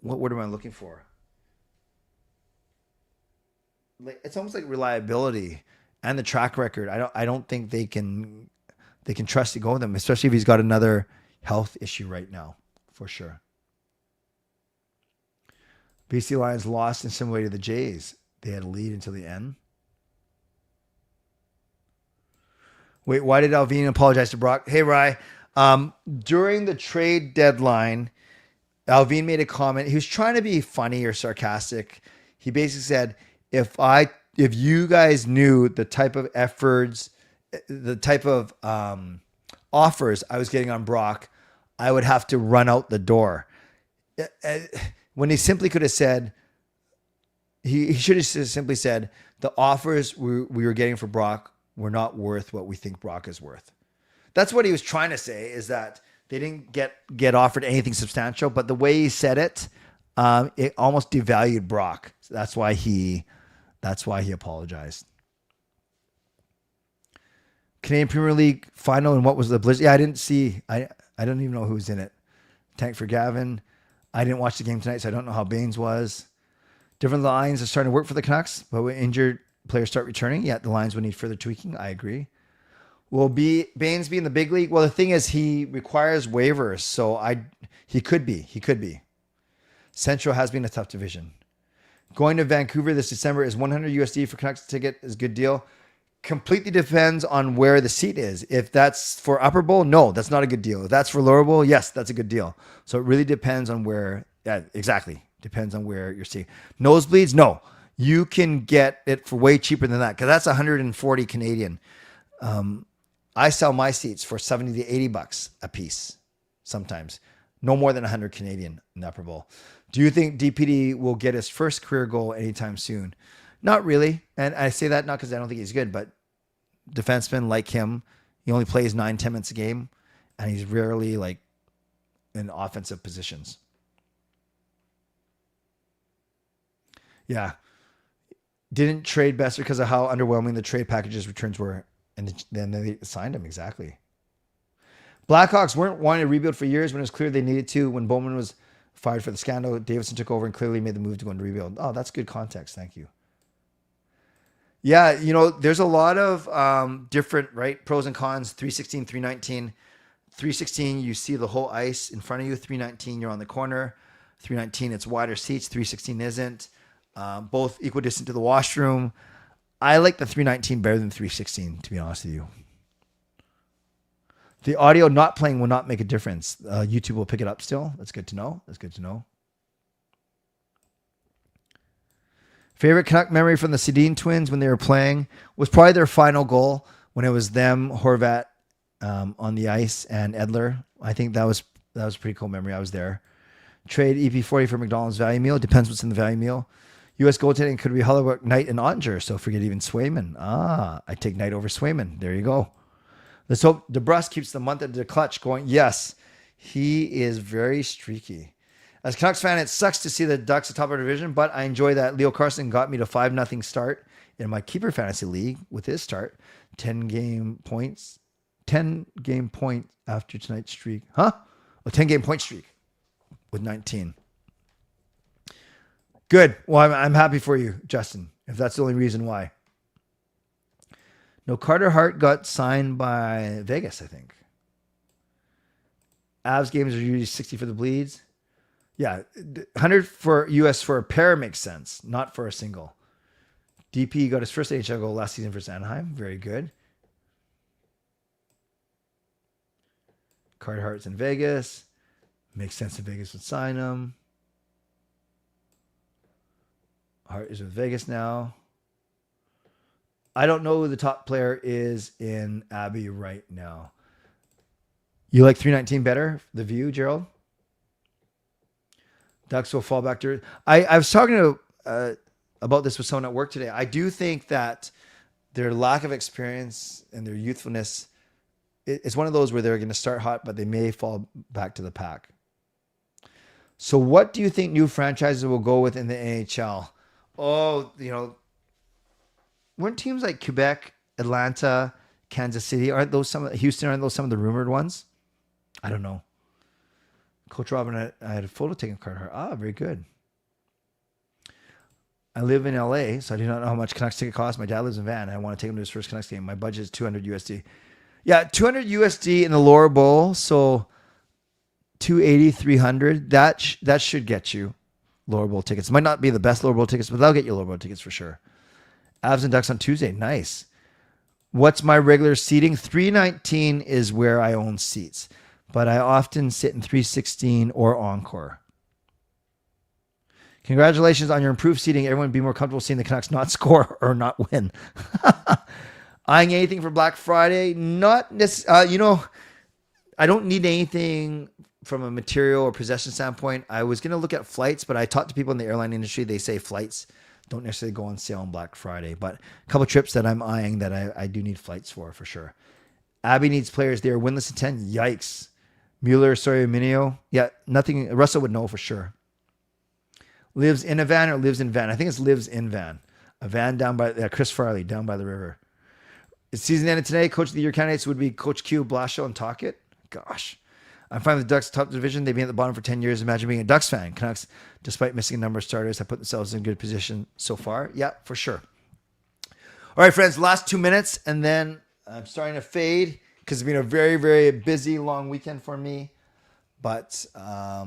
what word am I looking for? Like, it's almost like reliability and the track record. I don't think they can trust to go with him, especially if he's got another health issue right now, for sure. BC Lions lost in some way to the Jays. They had a lead until the end. Wait, why did Yrvin apologize to Brock? Hey, Rye. During the trade deadline, Yrvin made a comment. He was trying to be funny or sarcastic. He basically said, if you guys knew the type of efforts, the type of offers I was getting on Brock, I would have to run out the door. When he simply could have said, he should have simply said, the offers we were getting for Brock were not worth what we think Brock is worth. That's what he was trying to say, is that they didn't get offered anything substantial, but the way he said it, it almost devalued Brock. So that's why he apologized. Canadian Premier League final, and what was the Blizzard? Yeah, I didn't see. I don't even know who's in it. Tank for Gavin. I didn't watch the game tonight, so I don't know how Baines was. Different lines are starting to work for the Canucks, but when injured players start returning, yeah, the lines would need further tweaking. I agree. Will Baines be in the big league? Well, the thing is, he requires waivers, so he could be. Central has been a tough division. Going to Vancouver this December is $100 USD for Canucks ticket is a good deal. Completely depends on where the seat is. If that's for upper bowl, no, that's not a good deal. If that's for lower bowl, yes, that's a good deal. So it really depends on where. Yeah, exactly. Depends on where you're seeing. Nosebleeds, no. You can get it for way cheaper than that because that's 140 Canadian. I sell my seats for 70 to 80 bucks a piece sometimes. No more than 100 Canadian in the upper bowl. Do you think DPD will get his first career goal anytime soon? Not really. And I say that not because I don't think he's good, but defensemen like him, he only plays 9-10 minutes a game, and he's rarely like in offensive positions. Yeah. Didn't trade Besser because of how underwhelming the trade packages returns were. And then they signed him. Exactly. Blackhawks weren't wanting to rebuild for years when it was clear they needed to. When Bowman was fired for the scandal, Davidson took over and clearly made the move to go and rebuild. Oh, that's good context. Thank you. Yeah, there's a lot of different, right, pros and cons. 316, 319. 316, you see the whole ice in front of you. 319, you're on the corner. 319, it's wider seats. 316 isn't. Both equidistant to the washroom. I like the 319 better than 316, to be honest with you. The audio not playing will not make a difference. YouTube will pick it up still. That's good to know. Favorite Canuck memory from the Sedin twins when they were playing was probably their final goal when it was them, Horvat on the ice, and Edler. I think that was a pretty cool memory. I was there. Trade EP40 for McDonald's value meal. Depends what's in the value meal. U.S. goaltending could be Hellebuck, Knight, and Ottinger, so forget even Swayman. I take Knight over Swayman. There you go. Let's hope DeBrusque keeps the month of the clutch going. Yes, he is very streaky. As a Canucks fan, it sucks to see the Ducks atop our division, but I enjoy that Leo Carson got me to 5-0 start in my keeper fantasy league with his start. 10 game point after tonight's streak. A 10-game point streak with 19. Good. Well, I'm happy for you, Justin, if that's the only reason why. No, Carter Hart got signed by Vegas, I think. Avs games are usually 60 for the bleeds. Yeah, 100 for US for a pair makes sense, not for a single. DP got his first NHL goal last season for Anaheim. Very good. Carter Hart's in Vegas. Makes sense if Vegas would sign him. Hart is with Vegas now. I don't know who the top player is in Abbey right now. You like 319 better? The View, Gerald? Ducks will fall back to... I was talking about this with someone at work today. I do think that their lack of experience and their youthfulness, it's one of those where they're going to start hot, but they may fall back to the pack. So what do you think new franchises will go with in the NHL? Oh, weren't teams like Quebec, Atlanta, Kansas City, Houston, aren't those some of the rumored ones? I don't know. Coach Robin, I had a photo taken of Carter Hart. Very good. I live in LA, so I do not know how much Canucks ticket costs. My dad lives in Van. I want to take him to his first Canucks game. My budget is $200 USD. Yeah, $200 USD in the lower bowl. So 280, 300. That should get you lower bowl tickets. It might not be the best lower bowl tickets, but that'll get you lower bowl tickets for sure. Avs and Ducks on Tuesday. Nice. What's my regular seating? 319 is where I own seats, but I often sit in 316 or Encore. Congratulations on your improved seating. Everyone be more comfortable seeing the Canucks not score or not win. Eyeing anything for Black Friday? Not necessarily. I don't need anything from a material or possession standpoint. I was going to look at flights, but I talked to people in the airline industry. They say flights don't necessarily go on sale on Black Friday, but a couple trips that I'm eyeing that I do need flights for sure. Abby needs players. They are winless in 10. Yikes. Mueller, Minio. Yeah, nothing. Russell would know for sure. Lives in a van or lives in van? I think it's lives in van. A van down by Chris Farley, down by the river. It's season ended today. Coach of the year candidates would be Coach Q, Blashill, and Tocchet. Gosh. I'm fine with the Ducks top division. They've been at the bottom for 10 years. Imagine being a Ducks fan. Canucks, despite missing a number of starters, have put themselves in good position so far. Yeah, for sure. All right, friends, last 2 minutes, and then I'm starting to fade because it's been a very, very busy, long weekend for me. But I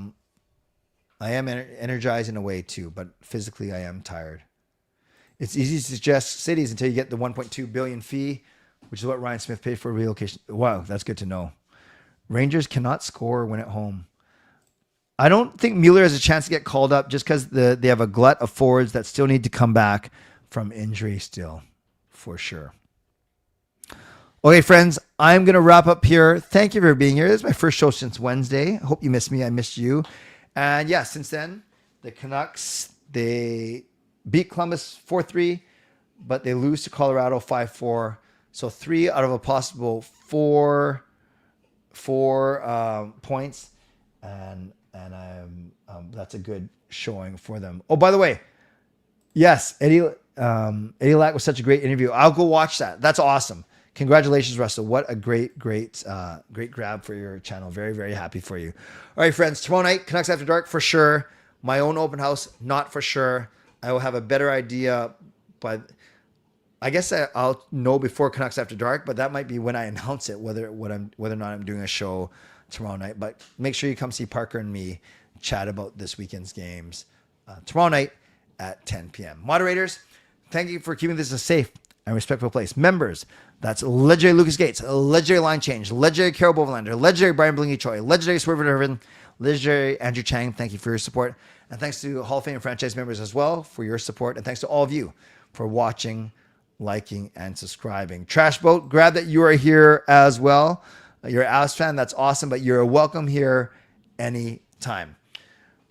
am energized in a way too, but physically I am tired. It's easy to suggest cities until you get the $1.2 billion fee, which is what Ryan Smith paid for relocation. Wow, that's good to know. Rangers cannot score or win at home. I don't think Mueller has a chance to get called up just because they have a glut of forwards that still need to come back from injury still, for sure. Okay, friends, I'm going to wrap up here. Thank you for being here. This is my first show since Wednesday. I hope you missed me. I missed you. And yeah, since then, the Canucks, they beat Columbus 4-3, but they lose to Colorado 5-4. So 3 out of a possible 4 points, and I'm that's a good showing for them. Oh, by the way, yes, Eddie Eddie Lack was such a great interview. I'll go watch that. That's awesome. Congratulations, Russell. What a great grab for your channel. Very, very happy for you. All right, friends. Tomorrow night, Canucks After Dark for sure. My own open house, not for sure. I will have a better idea, but I guess I'll know before Canucks After Dark, but that might be when I announce it, whether or not I'm doing a show tomorrow night. But make sure you come see Parker and me chat about this weekend's games tomorrow night at 10 p.m. Moderators, thank you for keeping this a safe and respectful place. Members, that's legendary Lucas Gates, legendary Line Change, legendary Carol Bovelander, legendary Brian Blingy Choi, legendary Swervin Yrvin, legendary Andrew Chang. Thank you for your support. And thanks to Hall of Fame franchise members as well for your support. And thanks to all of you for watching, liking, and subscribing. Trash Boat, glad that you are here as well. You're an Avs fan, that's awesome, but you're welcome here anytime.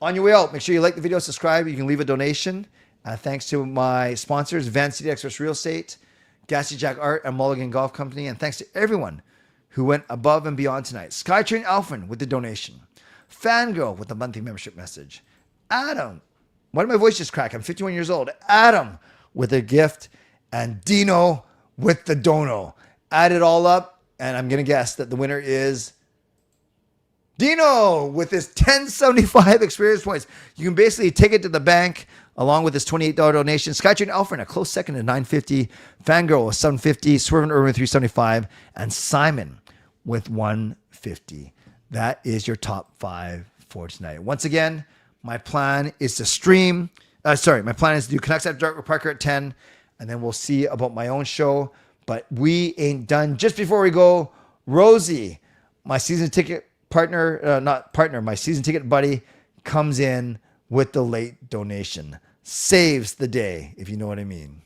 On your way out, make sure you like the video, subscribe. You can leave a donation. Thanks to my sponsors, Van City Express Real Estate, Gassy Jack Art, and Mulligan Golf Company. And thanks to everyone who went above and beyond tonight. Skytrain Alphen with the donation. Fangirl with the monthly membership message. Adam, why did my voice just crack? I'm 51 years old. Adam with a gift. And Dino with the dono. Add it all up, and I'm going to guess that the winner is Dino with his 1075 experience points. You can basically take it to the bank along with his $28 donation. Skytrain Alfred, a close second at 950. Fangirl with 750. Swervin Yrvin with 375. And Simon with 150. That is your top 5 for tonight. Once again, my plan is to stream. My plan is to do Canucks After Dark with Parker at 10. And then we'll see about my own show. But we ain't done. Just before we go, Rosie, my season ticket my season ticket buddy, comes in with the late donation. Saves the day, if you know what I mean.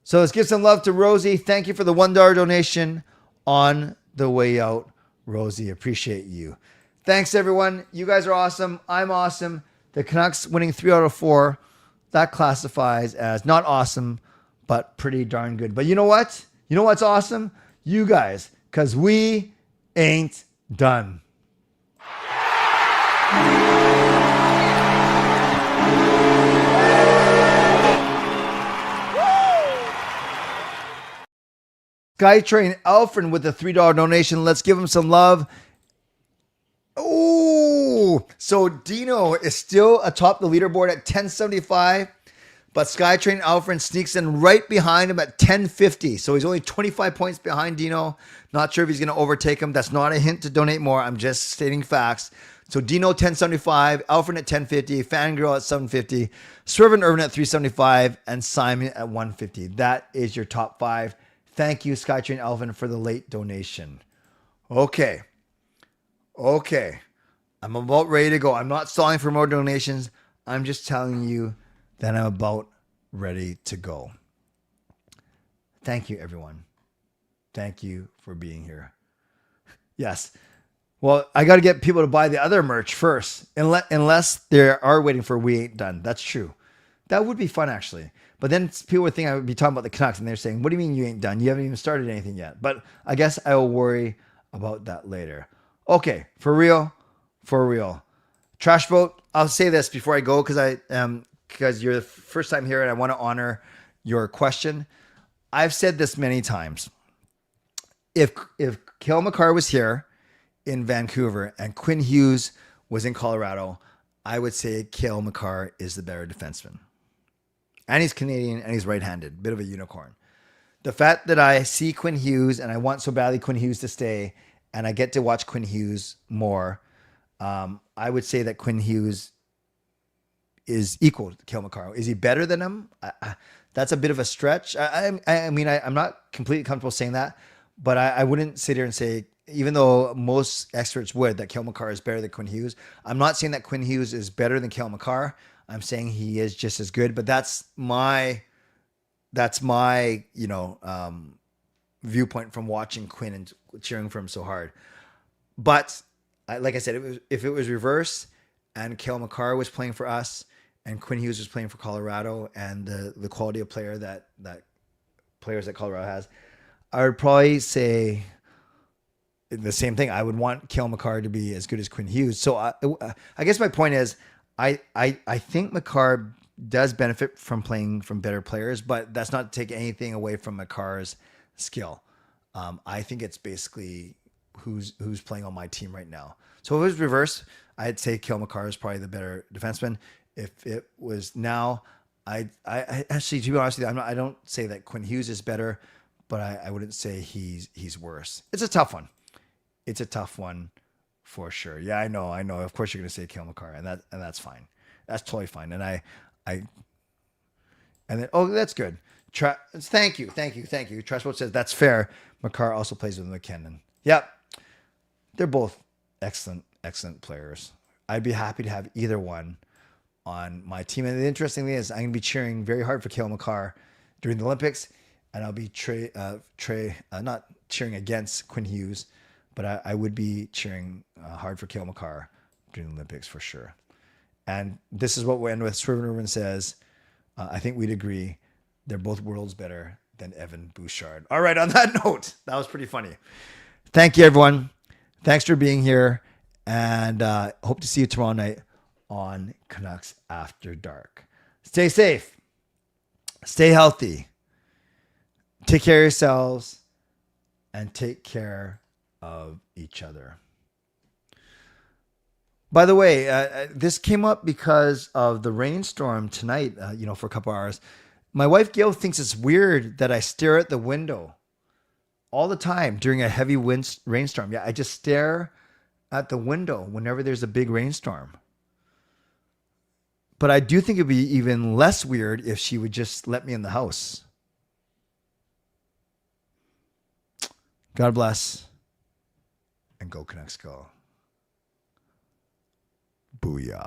So let's give some love to Rosie. Thank you for the $1 donation on the way out. Rosie, appreciate you. Thanks, everyone. You guys are awesome. I'm awesome. The Canucks winning 3 out of 4. That classifies as not awesome, but pretty darn good. But you know what? You know what's awesome? You guys, because we ain't done. Skytrain Alfred with a $3 donation. Let's give him some love. Oh, so Dino is still atop the leaderboard at 1075, but Skytrain Alfred sneaks in right behind him at 1050. So he's only 25 points behind Dino. Not sure if he's going to overtake him. That's not a hint to donate more. I'm just stating facts. So Dino 1075, Alfred at 1050, Fangirl at 750, Swervin Yrvin at 375, and Simon at 150. That is your top 5. Thank you, Skytrain Alvin, for the late donation. Okay. I'm about ready to go. I'm not stalling for more donations. I'm just telling you that I'm about ready to go. Thank you, everyone. Thank you for being here. Yes. Well, I got to get people to buy the other merch first, unless they are waiting for We Ain't Done. That's true. That would be fun, actually. But then people would think I would be talking about the Canucks, and they're saying, what do you mean you ain't done? You haven't even started anything yet. But I guess I will worry about that later. Okay, for real. Trash Boat, I'll say this before I go because you're the first time here and I want to honor your question. I've said this many times. If Cale Makar was here in Vancouver and Quinn Hughes was in Colorado, I would say Cale Makar is the better defenseman. And he's Canadian and he's right-handed. Bit of a unicorn. The fact that I see Quinn Hughes and I want so badly Quinn Hughes to stay and I get to watch Quinn Hughes more, I would say that Quinn Hughes is equal to Cale Makar. Is he better than him? That's a bit of a stretch. I'm not completely comfortable saying that, but I wouldn't sit here and say, even though most experts would, that Cale Makar is better than Quinn Hughes. I'm not saying that Quinn Hughes is better than Cale Makar. I'm saying he is just as good, but that's my viewpoint from watching Quinn and cheering for him so hard. But like I said, if it was reverse and Cale Makar was playing for us and Quinn Hughes was playing for Colorado and the quality of player that players that Colorado has, I would probably say the same thing. I would want Cale Makar to be as good as Quinn Hughes. So I guess my point is, I think Makar does benefit from playing from better players, but that's not to take anything away from Makar's skill. I think it's basically who's playing on my team right now. So if it was reverse, I'd say Cale Makar is probably the better defenseman. If it was now, I actually, to be honest with you, I don't say that Quinn Hughes is better, but I wouldn't say he's worse. It's a tough one. It's a tough one for sure. Yeah, I know. Of course, you're going to say Cale Makar, and that's fine. That's totally fine. And then that's good. Thank you. Trashboat says that's fair. Makar also plays with McKinnon. Yep, they're both excellent players. I'd be happy to have either one on my team. And the interesting thing is, I'm going to be cheering very hard for Cale Makar during the Olympics, and I'll be not cheering against Quinn Hughes, but I would be cheering hard for Cale Makar during the Olympics for sure. And this is what we'll end with. Swervin Yrvin says, I think we'd agree they're both worlds better than Evan Bouchard. All right, on that note, that was pretty funny. Thank you, everyone. Thanks for being here, and hope to see you tomorrow night on Canucks After Dark. Stay safe. Stay healthy. Take care of yourselves, and take care of each other. By the way, this came up because of the rainstorm tonight, for a couple hours. My wife, Gail, thinks it's weird that I stare at the window all the time during a heavy rainstorm. Yeah, I just stare at the window whenever there's a big rainstorm. But I do think it'd be even less weird if she would just let me in the house. God bless. And go Canucks go. Booyah.